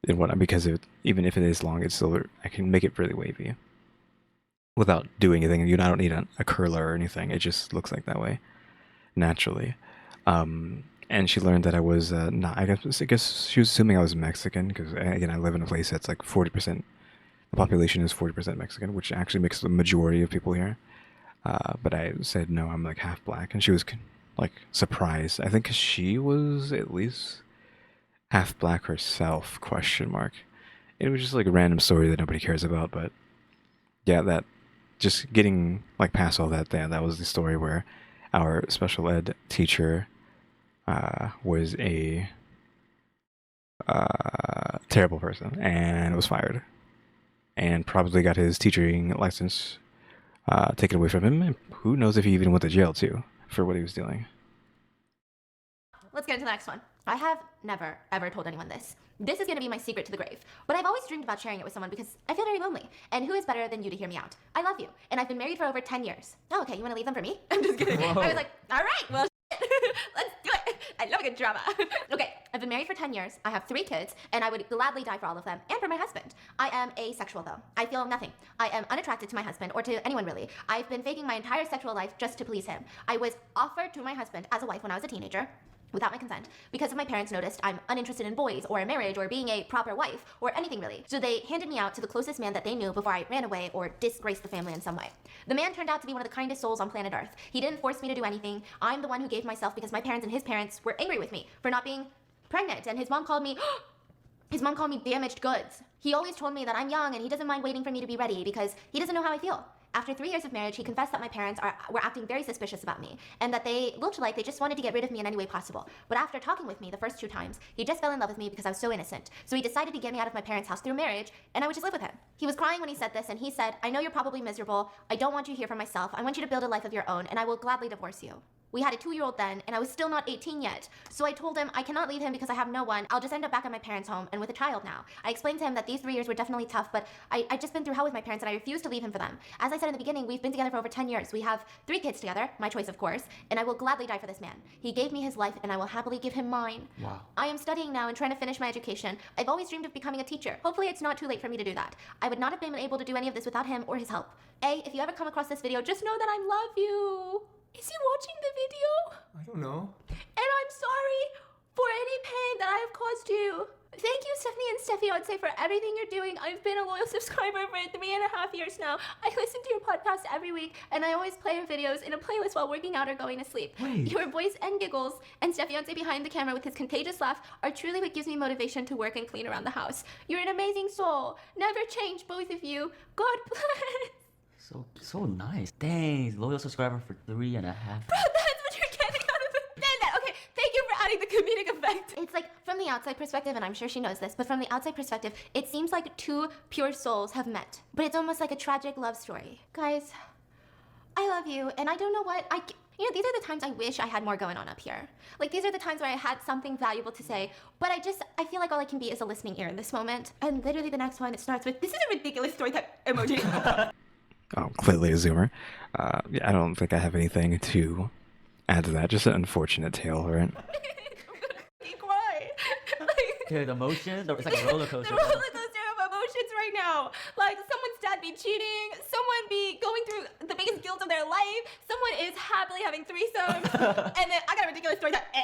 And what because even if it is long, it's still I can make it really wavy without doing anything. I don't need a curler or anything. It just looks like that way naturally. And she learned that I was not. I guess she was assuming I was Mexican because again I live in a place that's like 40%. The population is 40% Mexican, which actually makes the majority of people here. But I said no, I'm like half black, and she was like surprised. I think 'cause she was at least half black herself? Question mark. It was just like a random story that nobody cares about, but yeah, that just getting like past all that. That was the story where our special ed teacher was a terrible person and was fired, and probably got his teaching license taken away from him. And who knows if he even went to jail too for what he was doing. Let's get into the next one. I have never, ever told anyone this. This is going to be my secret to the grave. But I've always dreamed about sharing it with someone because I feel very lonely. And who is better than you to hear me out? I love you. And I've been married for over 10 years. Oh, okay. You want to leave them for me? I'm just kidding. Whoa. I was like, all right, well, let's do it. I love a good drama. Okay, I've been married for 10 years. I have 3 kids. And I would gladly die for all of them and for my husband. I am asexual, though. I feel nothing. I am unattracted to my husband or to anyone, really. I've been faking my entire sexual life just to please him. I was offered to my husband as a wife when I was a teenager, without my consent, because if my parents noticed I'm uninterested in boys or in marriage or being a proper wife or anything really. So they handed me out to the closest man that they knew before I ran away or disgraced the family in some way. The man turned out to be one of the kindest souls on planet Earth. He didn't force me to do anything. I'm the one who gave myself because my parents and his parents were angry with me for not being pregnant, and his mom called me damaged goods. He always told me that I'm young and he doesn't mind waiting for me to be ready because he doesn't know how I feel. After 3 years of marriage, he confessed that my parents were acting very suspicious about me and that they looked like they just wanted to get rid of me in any way possible. But after talking with me the first 2 times, he just fell in love with me because I was so innocent. So he decided to get me out of my parents' house through marriage, and I would just live with him. He was crying when he said this, and he said, I know you're probably miserable. I don't want you here for myself. I want you to build a life of your own, and I will gladly divorce you. We had a 2-year-old then, and I was still not 18 yet. So I told him I cannot leave him because I have no one. I'll just end up back at my parents' home and with a child now. I explained to him that these 3 years were definitely tough, but I'd just been through hell with my parents and I refused to leave him for them. As I said in the beginning, we've been together for over 10 years. We have 3 kids together, my choice of course, and I will gladly die for this man. He gave me his life and I will happily give him mine. Wow. I am studying now and trying to finish my education. I've always dreamed of becoming a teacher. Hopefully it's not too late for me to do that. I would not have been able to do any of this without him or his help. If you ever come across this video, just know that I love you. Is he watching the video? I don't know. And I'm sorry for any pain that I have caused you. Thank you, Stephanie and Steffiance, for everything you're doing. I've been a loyal subscriber for 3.5 years now. I listen to your podcast every week, and I always play your videos in a playlist while working out or going to sleep. Wait. Your voice and giggles, and Steffiance behind the camera with his contagious laugh are truly what gives me motivation to work and clean around the house. You're an amazing soul. Never change, both of you. God bless. So nice. Dang, loyal subscriber for 3.5. Bro, that's what you're getting out of it. Then, okay, thank you for adding the comedic effect. It's like, from the outside perspective, and I'm sure she knows this, but from the outside perspective, it seems like 2 pure souls have met. But it's almost like a tragic love story. Guys, I love you, and I don't know what, you know, these are the times I wish I had more going on up here. Like, these are the times where I had something valuable to say, but I feel like all I can be is a listening ear in this moment. And literally the next one, it starts with, this is a ridiculous story type emoji. Oh, clearly a zoomer. Yeah, I don't think I have anything to add to that. Just an unfortunate tale, right? I'm gonna cry. Okay, the emotion, it's like a roller coaster. The roller coaster of emotions right now. Like, someone's dad be cheating, someone be going through the biggest guilt of their life, someone is happily having threesomes, and then I got a ridiculous story that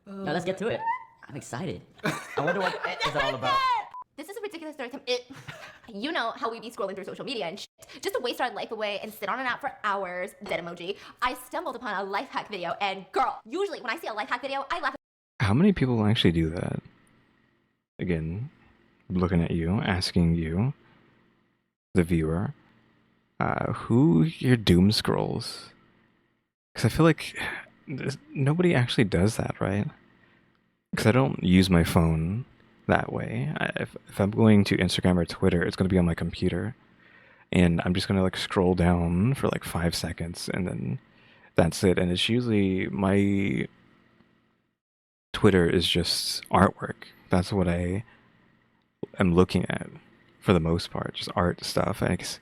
Now let's get to it. I'm excited. I wonder what is that all about. This is a ridiculous story time. You know how we be scrolling through social media and shit, just to waste our life away and sit on an app for hours, dead emoji. I stumbled upon a life hack video, and girl, usually when I see a life hack video, I laugh. How many people actually do that? Again, looking at you, asking you, the viewer, who your doom scrolls? Because I feel like nobody actually does that, right? Because I don't use my phone that way. If I'm going to Instagram or Twitter, it's going to be on my computer. And I'm just going to like scroll down for like 5 seconds and then that's it. And it's usually my Twitter is just artwork. That's what I am looking at for the most part, just art stuff. And it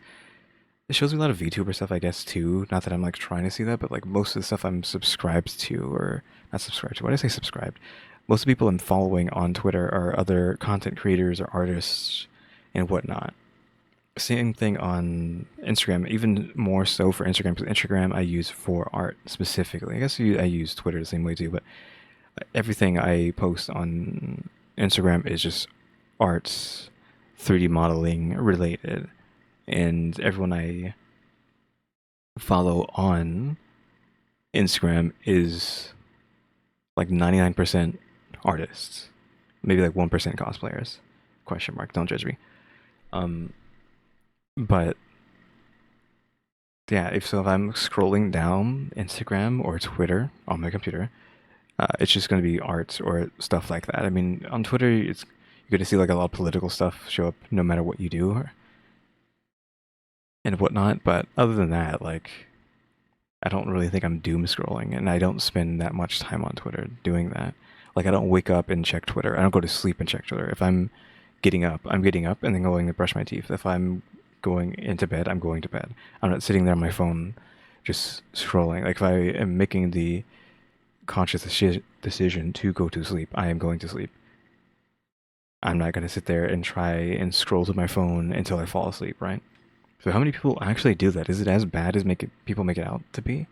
shows me a lot of VTuber stuff, I guess, too. Not that I'm like trying to see that, but like most of the stuff I'm subscribed to, or not subscribed to. Why did I say subscribed? Most of the people I'm following on Twitter are other content creators or artists and whatnot. Same thing on Instagram, even more so for Instagram, because Instagram I use for art specifically. I guess I use Twitter the same way too, but everything I post on Instagram is just arts, 3D modeling related. And everyone I follow on Instagram is like 99% artists, maybe like 1% cosplayers. Question mark. Don't judge me. But yeah, if I'm scrolling down Instagram or Twitter on my computer, it's just going to be art or stuff like that. I mean, on Twitter, you're going to see like a lot of political stuff show up no matter what you do and whatnot. But other than that, like, I don't really think I'm doom scrolling, and I don't spend that much time on Twitter doing that. Like, I don't wake up and check Twitter. I don't go to sleep and check Twitter. If I'm getting up and then going to brush my teeth. If I'm going into bed, I'm going to bed. I'm not sitting there on my phone just scrolling. Like, if I am making the conscious decision to go to sleep, I am going to sleep. I'm not going to sit there and try and scroll to my phone until I fall asleep, right? So how many people actually do that? Is it as bad as people make it out to be?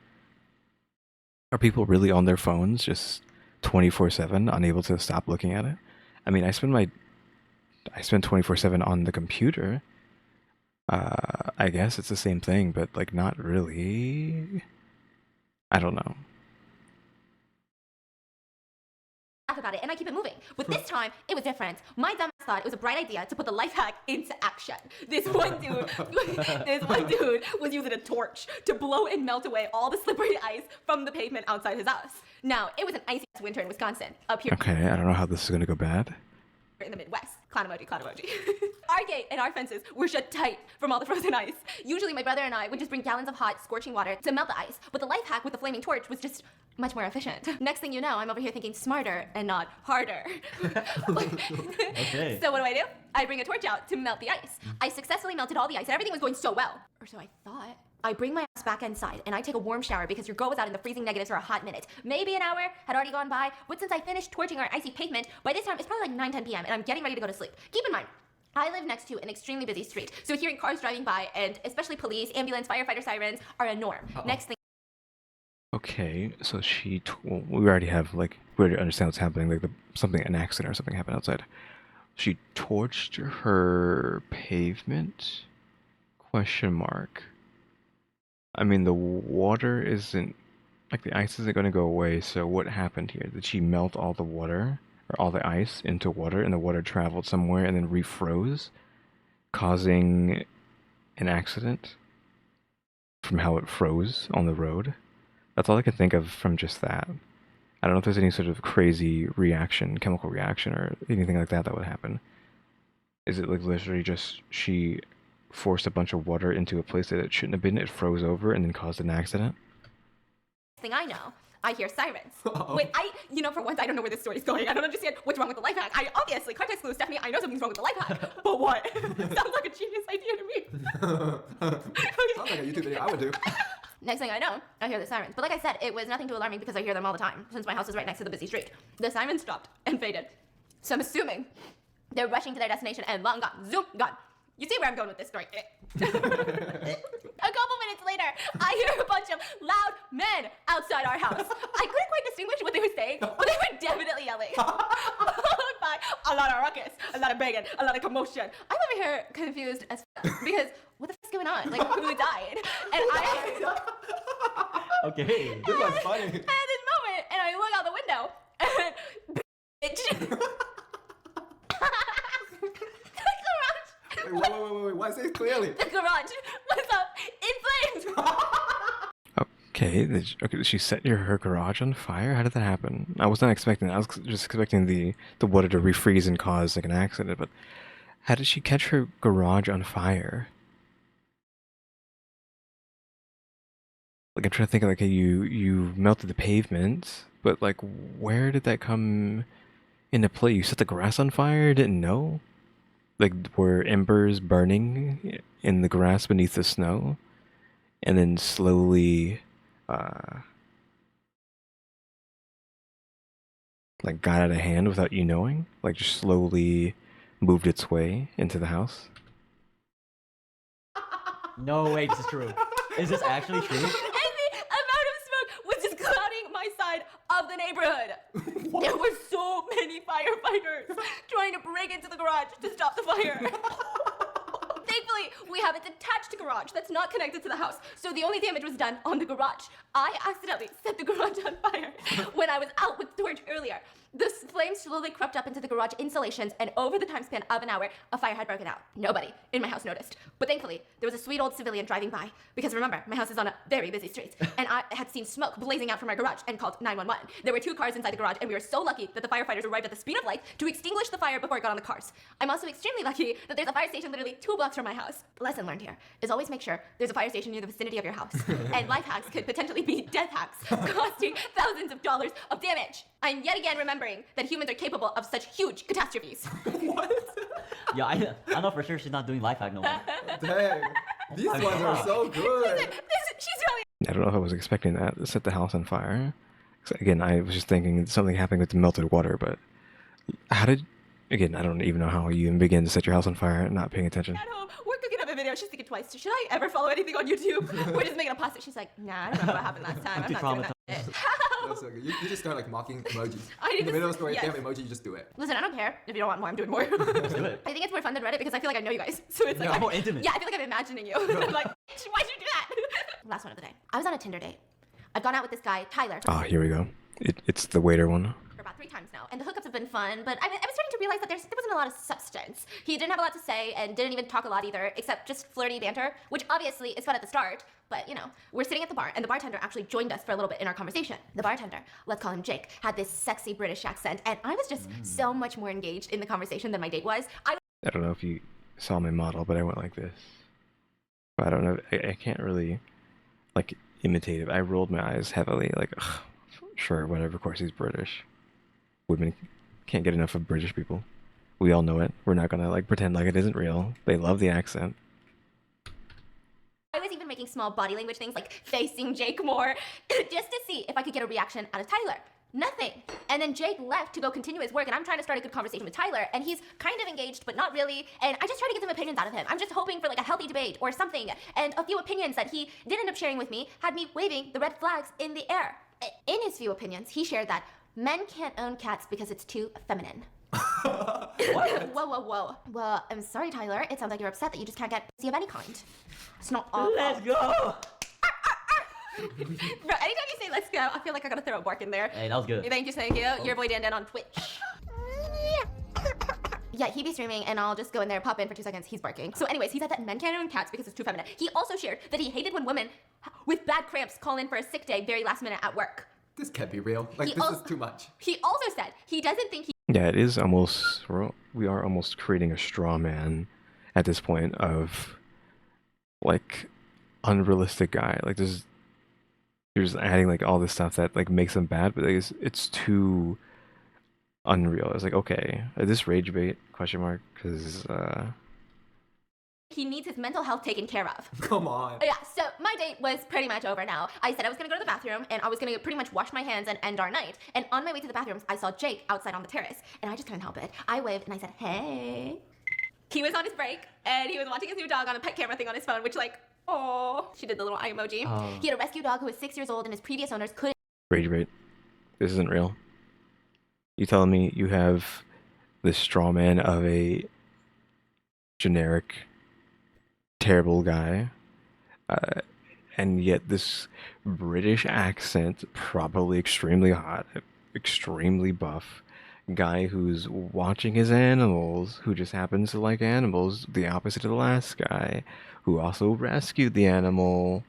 Are people really on their phones just 24/7, unable to stop looking at it? I mean, I spend 24/7 on the computer. I guess it's the same thing, but like not really. I don't know. Laugh about it, and I keep it moving. But this time, it was different. My dumb ass thought it was a bright idea to put the life hack into action. This one dude was using a torch to blow and melt away all the slippery ice from the pavement outside his house. Now, it was an icy winter in Wisconsin. Up here Okay, I don't know how this is gonna go bad. in the Midwest. Clown emoji, clown emoji. Our gate and our fences were shut tight from all the frozen ice. Usually my brother and I would just bring gallons of hot, scorching water to melt the ice, but the life hack with the flaming torch was just much more efficient. Next thing you know, I'm over here thinking smarter and not harder. Okay. So what do? I bring a torch out to melt the ice. I successfully melted all the ice and everything was going so well. Or so I thought. I bring my ass back inside and I take a warm shower because your girl was out in the freezing negatives for a hot minute. Maybe an hour had already gone by, but since I finished torching our icy pavement, by this time it's probably like 9-10 p.m. and I'm getting ready to go to sleep. Keep in mind, I live next to an extremely busy street, so hearing cars driving by and especially police, ambulance, firefighter sirens are a norm. Next thing. Okay, so well, we already have, like, we already understand what's happening, like an accident or something happened outside. She torched her pavement? Question mark. I mean, the water isn't, like, the ice isn't going to go away, so what happened here? Did she melt all the water, or all the ice into water, and the water traveled somewhere and then refroze, causing an accident from how it froze on the road? That's all I can think of from just that. I don't know if there's any sort of crazy reaction, chemical reaction, or anything like that would happen. Is it like literally just she forced a bunch of water into a place that it shouldn't have been, it froze over, and then caused an accident? Thing I know, I hear sirens. Wait, for once, I don't know where this story's going. I don't understand what's wrong with the life hack. I obviously, context clue, Stephanie, I know something's wrong with the life hack. But what? Sounds like a genius idea to me. Sounds like a YouTube video I would do. Next thing I know, I hear the sirens. But like I said, it was nothing too alarming because I hear them all the time, since my house is right next to the busy street. The sirens stopped and faded. So I'm assuming they're rushing to their destination and long gone. Zoom, gone. You see where I'm going with this story. A couple minutes later, I hear a bunch of loud men outside our house. I couldn't quite distinguish what they were saying, but they were definitely yelling. Followed by a lot of ruckus, a lot of banging, a lot of commotion. I'm over here confused as because what the f*** is going on? Like, who died? And I... Okay. This one's funny. And at this moment, and I look out the window, and bitch. Wait, why say it clearly? The garage was up in flames. Okay, did she set her garage on fire? How did that happen? I was not expecting that. I was just expecting the water to refreeze and cause like an accident, but how did she catch her garage on fire? Like, I'm trying to think of, like, you melted the pavement, but like, where did that come into play? You set the grass on fire? Didn't know? Like, were embers burning in the grass beneath the snow? And then slowly, like, got out of hand without you knowing? Like, just slowly moved its way into the house? No way, this is true. Is this actually true? And the amount of smoke was just clouding my side of the neighborhood. There were so many firefighters trying to break into the garage to stop the fire. Thankfully, we have a detached garage that's not connected to the house, so the only damage was done on the garage. I accidentally set the garage on fire when I was out with torch earlier. The flames slowly crept up into the garage insulations, and over the time span of an hour, a fire had broken out. Nobody in my house noticed. But thankfully, there was a sweet old civilian driving by, because remember, my house is on a very busy street, and I had seen smoke blazing out from our garage and called 911. There were 2 cars inside the garage, and we were so lucky that the firefighters arrived at the speed of light to extinguish the fire before it got on the cars. I'm also extremely lucky that there's a fire station literally 2 blocks from my house. Lesson learned here is always make sure there's a fire station near the vicinity of your house. And life hacks could potentially be death hacks, costing thousands of dollars of damage. I'm yet again remembering that humans are capable of such huge catastrophes. What? Yeah, I know for sure she's not doing life hack no more. Dang. These ones are so good. She's really... I don't know if I was expecting that, to set the house on fire. 'Cause again, I was just thinking something happening with the melted water, but how did... Again, I don't even know how you even begin to set your house on fire and not paying attention. At home, we're cooking up a video. She's thinking twice. Should I ever follow anything on YouTube? We're just making a pasta. She's like, nah, I don't know what happened last time. I'm not doing that shit. That's so good. You just start like mocking emojis. I need In the to middle of the s- story, yes. damn emoji, you just do it. Listen, I don't care. If you don't want more, I'm doing more. Let's do it. I think it's more fun than Reddit because I feel like I know you guys. So it's like... Yeah. More intimate. Yeah, I feel like I'm imagining you. I'm like, "Bitch, why'd you do that? Last one of the day. I was on a Tinder date. I've gone out with this guy, Tyler, Ah, here we go. It's the waiter one. for about 3 times now, and the hookups have been fun, but I was starting to realize that there wasn't a lot of substance. He didn't have a lot to say and didn't even talk a lot either, except just flirty banter, which obviously is fun at the start, but you know, we're sitting at the bar and the bartender actually joined us for a little bit in our conversation. The bartender, let's call him Jake, had this sexy British accent, and I was just so much more engaged in the conversation than my date was. I don't know if you saw my model, but I went like this. I don't know. I can't really like imitate it. I rolled my eyes heavily, like, ugh, sure, whatever. Of course, he's British. Women can't get enough of British people. We all know it. We're not gonna like pretend like it isn't real. They love the accent. I was even making small body language things like facing Jake more, just to see if I could get a reaction out of Tyler. Nothing. And then Jake left to go continue his work, and I'm trying to start a good conversation with Tyler, and he's kind of engaged, but not really, and I just try to get some opinions out of him. I'm just hoping for like a healthy debate or something, and a few opinions that he did end up sharing with me had me waving the red flags in the air. In his few opinions, he shared that men can't own cats because it's too feminine. What? Whoa. Well, I'm sorry, Tyler. It sounds like you're upset that you just can't get pussy of any kind. It's not all Let's go. Bro, anytime you say let's go, I feel like I gotta throw a bark in there. Hey, that was good. Thank you. Your boy Dan Dan on Twitch. Yeah, he be streaming, and I'll just go in there, pop in for 2 seconds. He's barking. So anyways, he said that men can't own cats because it's too feminine. He also shared that he hated when women with bad cramps call in for a sick day very last minute at work. This can't be real. Like, this is too much. He also said he doesn't think he... Yeah, it is almost. We are almost creating a straw man at this point of like unrealistic guy. Like you're just adding like all this stuff that like makes them bad, but like, it's too unreal. It's like, okay, is this rage bait? Question mark? Because he needs his mental health taken care of. Come on. Yeah, so my date was pretty much over now. I said I was gonna go to the bathroom, and I was gonna pretty much wash my hands and end our night. And on my way to the bathroom, I saw Jake outside on the terrace, and I just couldn't help it. I waved and I said, hey. He was on his break, and he was watching his new dog on a pet camera thing on his phone, which like, oh, she did the little eye emoji. He had a rescue dog who was 6 years old, and his previous owners couldn't... rage bait. This isn't real. You telling me you have this straw man of a generic terrible guy, and yet this British accent, probably extremely hot, extremely buff guy who's watching his animals, who just happens to like animals, the opposite of the last guy, who also rescued the animal,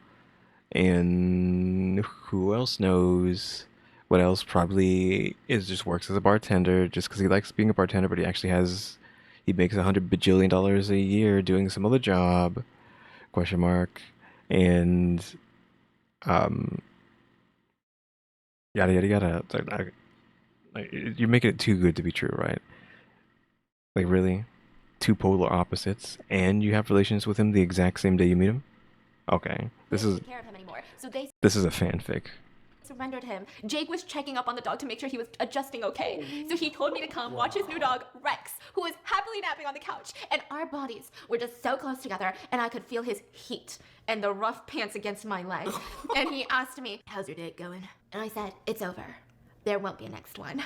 and who else knows what else, probably is just works as a bartender just because he likes being a bartender, but he makes $100 bajillion a year doing some other job, question mark, and yada yada yada. Like, you're making it too good to be true, right? Like, really? Two polar opposites, and you have relations with him the exact same day you meet him? Okay, this is take care of him anymore. So they a fanfic. surrendered him. Jake was checking up on the dog to make sure he was adjusting okay. So he told me to come watch his new dog, Rex, who was happily napping on the couch. And our bodies were just so close together, and I could feel his heat and the rough pants against my legs. And he asked me, how's your date going? And I said, it's over. There won't be a next one.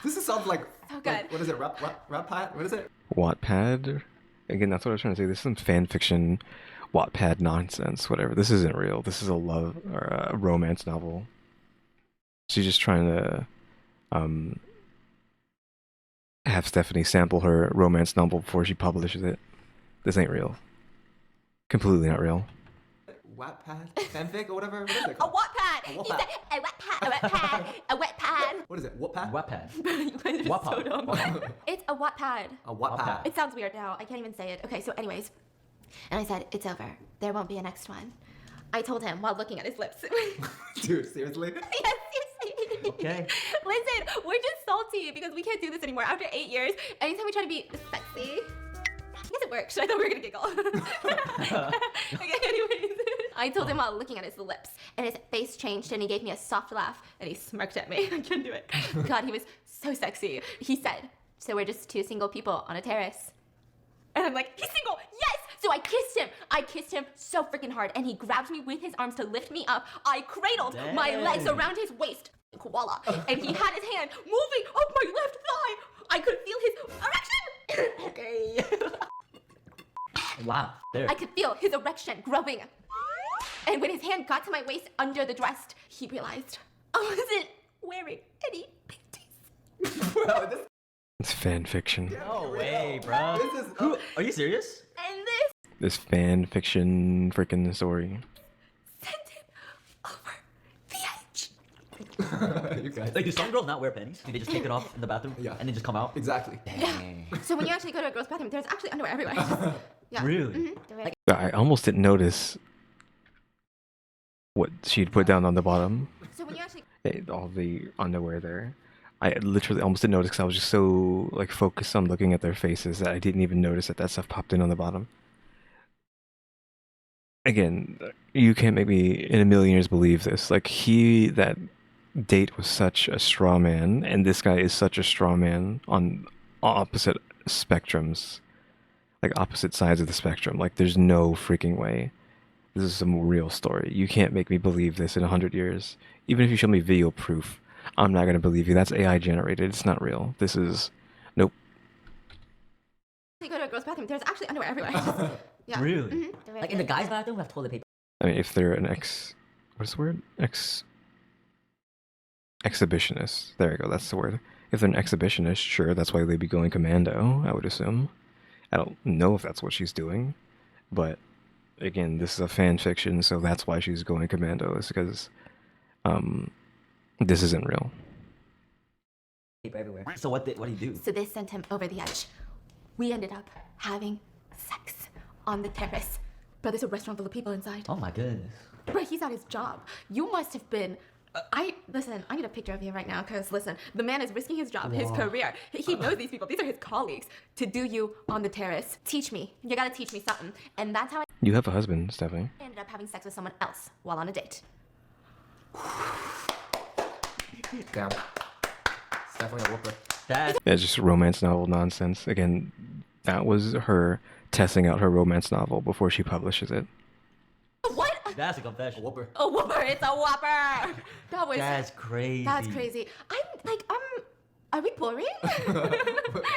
This sounds like... So good. Like, what is it? Wattpad? What is it? Wattpad? Again, that's what I was trying to say. This is some fanfiction, Wattpad nonsense, whatever. This isn't real. This is a love or a romance novel. She's just trying to have Stephanie sample her romance novel before she publishes it. This ain't real. Completely not real. Wattpad? Fanfic or whatever? What is it A called? Wattpad! A He Wattpad. said, a Wattpad, a Wattpad, a Wattpad. What is it? Wattpad? Wattpad. You guys are so Wattpad. dumb. It's a Wattpad. A Wattpad. It sounds weird now. I can't even say it. Okay, so anyways. And I said, it's over. There won't be a next one. I told him while looking at his lips. Dude, seriously? Yes, seriously. Okay. Listen, we're just salty because we can't do this anymore. After 8 years, anytime we try to be sexy, I guess it works. I thought we were gonna giggle. Okay, anyways. I told him while looking at his lips, and his face changed, and he gave me a soft laugh, and he smirked at me. I couldn't do it. God, he was so sexy. He said, so we're just two single people on a terrace. And I'm like, he's single, yes! So I kissed him so freaking hard, and he grabbed me with his arms to lift me up. I cradled my legs Dang. around his waist, koala, and he had his hand moving up my left thigh. I could feel his erection. Okay. Wow. There. I could feel his erection growing. And when his hand got to my waist under the dress, he realized I wasn't wearing any panties. Bro, this, It's fan fiction. No way, bro. this is. Who? Are you serious? And this This fan fiction freaking story. sent him over the edge. You guys. Like, do some girls not wear panties? Do they just take it off in the bathroom? Yeah. And then just come out? Exactly. Dang. So when you actually go to a girl's bathroom, there's actually underwear everywhere. Just- yeah. Really? Like, I almost didn't notice what she'd put down on the bottom. so when you actually All the underwear there. I literally almost didn't notice because I was just so like focused on looking at their faces that I didn't even notice that that stuff popped in on the bottom. Again, you can't make me in a million years believe this. Like that date was such a straw man, and this guy is such a straw man on opposite spectrums, like opposite sides of the spectrum. Like there's no freaking way. This is some real story. You can't make me believe this in 100 years. Even if you show me video proof, I'm not gonna believe you. That's AI generated. It's not real. This is, nope. go to a girl's bathroom, there's actually underwear everywhere. Just- yeah. Really? Mhm. Like in the guys' bathroom, we have toilet paper. I mean, if they're an what's the word? Exhibitionist. There you go. That's the word. If they're an exhibitionist, sure, that's why they'd be going commando, I would assume. I don't know if that's what she's doing, but again, this is a fan fiction, so that's why she's going commando. Is because this isn't real. Paper everywhere. So what do you do? So this sent him over the edge. We ended up having sex on the terrace. Bro, there's a restaurant full of people inside. Oh my goodness. Bro, he's at his job. You must have been. Listen, I need a picture of you right now because listen, the man is risking his job, his career. He knows these people. These are his colleagues to do you on the terrace. Teach me. You gotta teach me something. And that's how You have a husband, Stephanie. I ended up having sex with someone else while on a date. Damn. It's definitely a whooper. That's It's just romance novel nonsense. Again, that was her testing out her romance novel before she publishes it. What? a confession. A whooper. A whopper! It's a whopper! That was. That's crazy. That's crazy. Are we boring?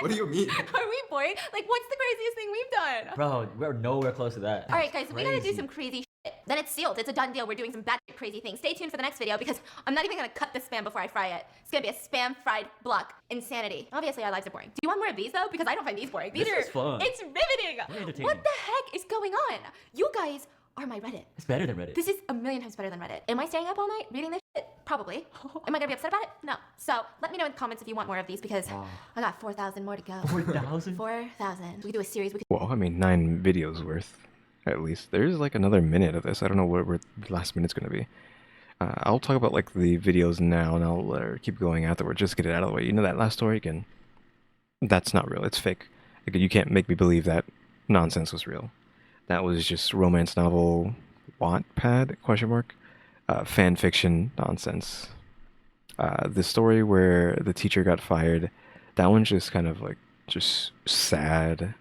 What do you mean? Are we boring? Like, what's the craziest thing we've done? Bro, we're nowhere close to that. All right, guys, we gotta do Crazy. some crazy shit. Then it's sealed. It's a done deal. We're doing some bad crazy things. Stay tuned for the next video because I'm not even gonna cut the spam before I fry it. It's gonna be a spam fried block. Insanity. Obviously, our lives are boring. Do you want more of these though? Because I don't find these boring. These This are is fun. It's riveting. Very entertaining. What the heck is going on? You guys are my Reddit. It's better than Reddit. This is a million times better than Reddit. Am I staying up all night reading this shit? Probably. Am I gonna be upset about it? No. So let me know in the comments if you want more of these because I got 4,000 more to go. 4,000? 4,000. We could do a series. We could Well, I mean, 9 videos worth, at least. There's like another minute of this. I don't know where the last minute's gonna be. I'll talk about like the videos now, and I'll let her keep going afterward. Just get it out of the way. You know that last story again? That's not real. It's fake. Again, you can't make me believe that nonsense was real. That was just romance novel, Wattpad, question mark, fan fiction nonsense. The story where the teacher got fired, that one's just kind of like just sad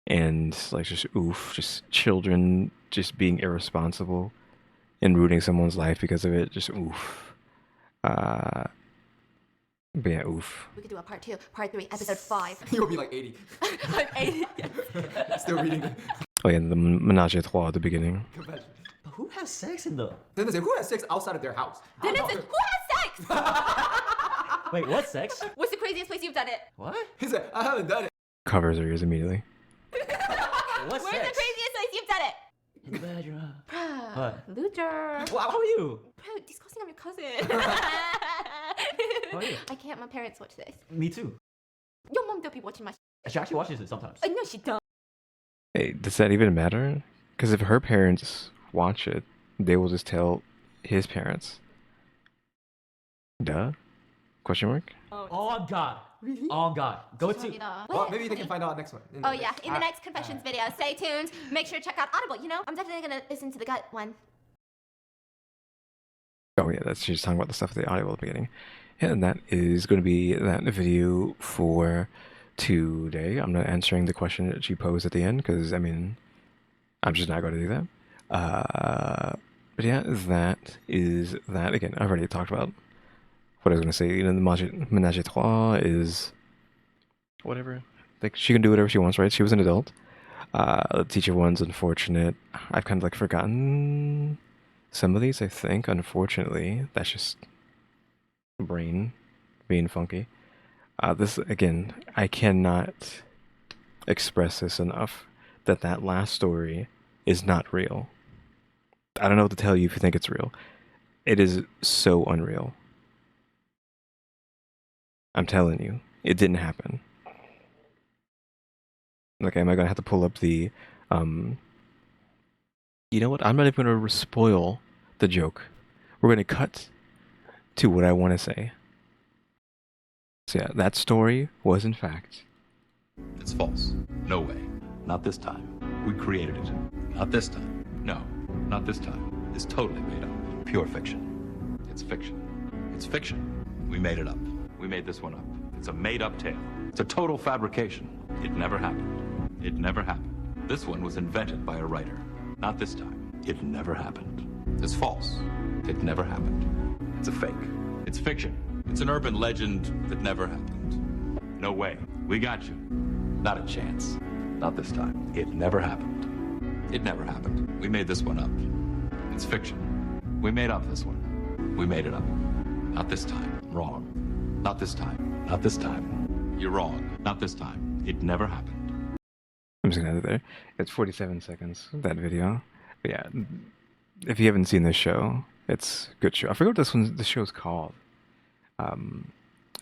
and like just oof, just children just being irresponsible and ruining someone's life because of it. Just oof. But yeah, oof. do a part 2, part 3, episode 5. You'll be like 80. I'm 80. Still reading it. Oh yeah, the menage a trois at the beginning. Confession. But who has sex in the... Then they say, who has sex outside of their house? Then it's who has sex? Wait, what sex? What's the craziest place you've done it? What? He said, I haven't done it. Covers her ears immediately. What Where's sex? the craziest place you've done it? In the bedroom. Bruh, What? loser. Wow, how are you? Bro, disgusting. I'm your cousin. How are you? I can't. My parents watch this. Me too. Your mom don't be watching my. She actually watches it sometimes. I know she don't. Hey, does that even matter? Because if her parents watch it, they will just tell his parents. Duh? Question mark? Oh God. Really? Oh God. Go to... Well, maybe they can find out next one. Oh yeah, in the next confessions video. Stay tuned. Make sure to check out Audible. You know, I'm definitely gonna listen to the gut one. Oh yeah, that's she's talking about the stuff at the audio at the beginning. Yeah, and that is going to be that video for today. I'm not answering the question that she posed at the end because, I mean, I'm just not going to do that. But yeah, that is that. Again, I've already talked about what I was going to say. You know, the menage a trois is whatever. Like, she can do whatever she wants, right? She was an adult. The teacher one's unfortunate. I've kind of like forgotten some of these, I think. Unfortunately, that's just brain being funky. This again, I cannot express this enough that that last story is not real. I don't know what to tell you if you think it's real. It is so unreal. I'm telling you, it didn't happen. Okay, am I gonna have to pull up the you know what? I'm not even gonna spoil the joke. We're gonna cut to what I want to say. So yeah, that story was in fact. It's false. No way. Not this time. We created it. Not this time. No, not this time. It's totally made up. Pure fiction. It's fiction. It's fiction. We made it up. We made this one up. It's a made-up tale. It's a total fabrication. It never happened. It never happened. This one was invented by a writer. Not this time. It never happened. It's false. It never happened. It's a fake. It's fiction. It's an urban legend that never happened. No way. We got you. Not a chance. Not this time. It never happened. It never happened. We made this one up. It's fiction. We made up this one. We made it up. Not this time. Wrong. Not this time. Not this time. You're wrong. Not this time. It never happened. I'm just gonna end it there. It's 47 seconds, that video. But yeah, if you haven't seen this show, it's a good show. I forget what this show's called.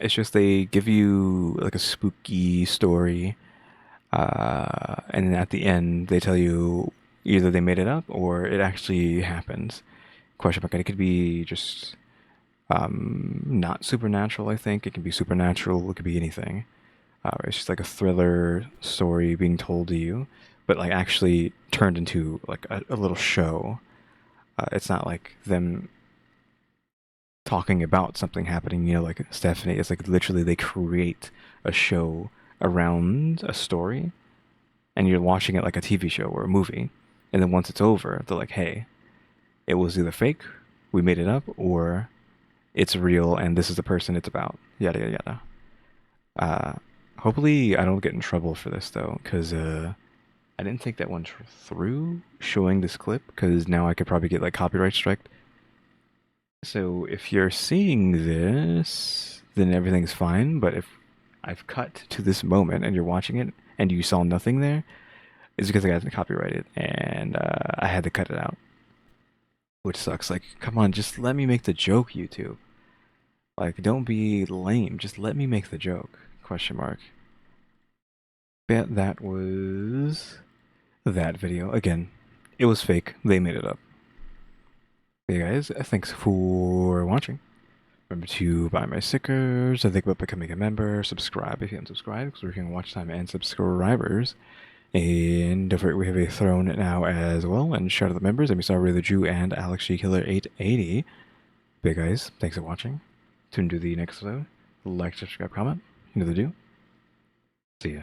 It's just they give you like a spooky story, and at the end they tell you either they made it up or it actually happens. Question mark. And it could be just not supernatural. I think it can be supernatural. It could be anything. It's just like a thriller story being told to you, but like actually turned into like a little show. It's not like them talking about something happening, you know, like Stephanie. It's like literally they create a show around a story, and you're watching it like a TV show or a movie. And then once it's over, they're like, hey, it was either fake, we made it up, or it's real and this is the person it's about. Yada, yada, yada. Hopefully I don't get in trouble for this, though, because I didn't think that one through showing this clip, because now I could probably get like copyright striked. So if you're seeing this, then everything's fine. But if I've cut to this moment and you're watching it and you saw nothing there, it's because I got copyrighted and I had to cut it out. Which sucks. Like, come on, just let me make the joke, YouTube. Like, don't be lame. Just let me make the joke. Question mark. Bet that was that video. Again, it was fake. They made it up. Hey guys, thanks for watching. Remember to buy my stickers, and think about becoming a member, subscribe if you haven't subscribed, because we're getting watch time and subscribers. And don't forget we have a throne now as well, and shout out the members, EmmyStarr, RaleyDrew, and alexgkiller 880. Big guys, thanks for watching. Tune to the next episode. Like, subscribe, comment. You know the do. See ya.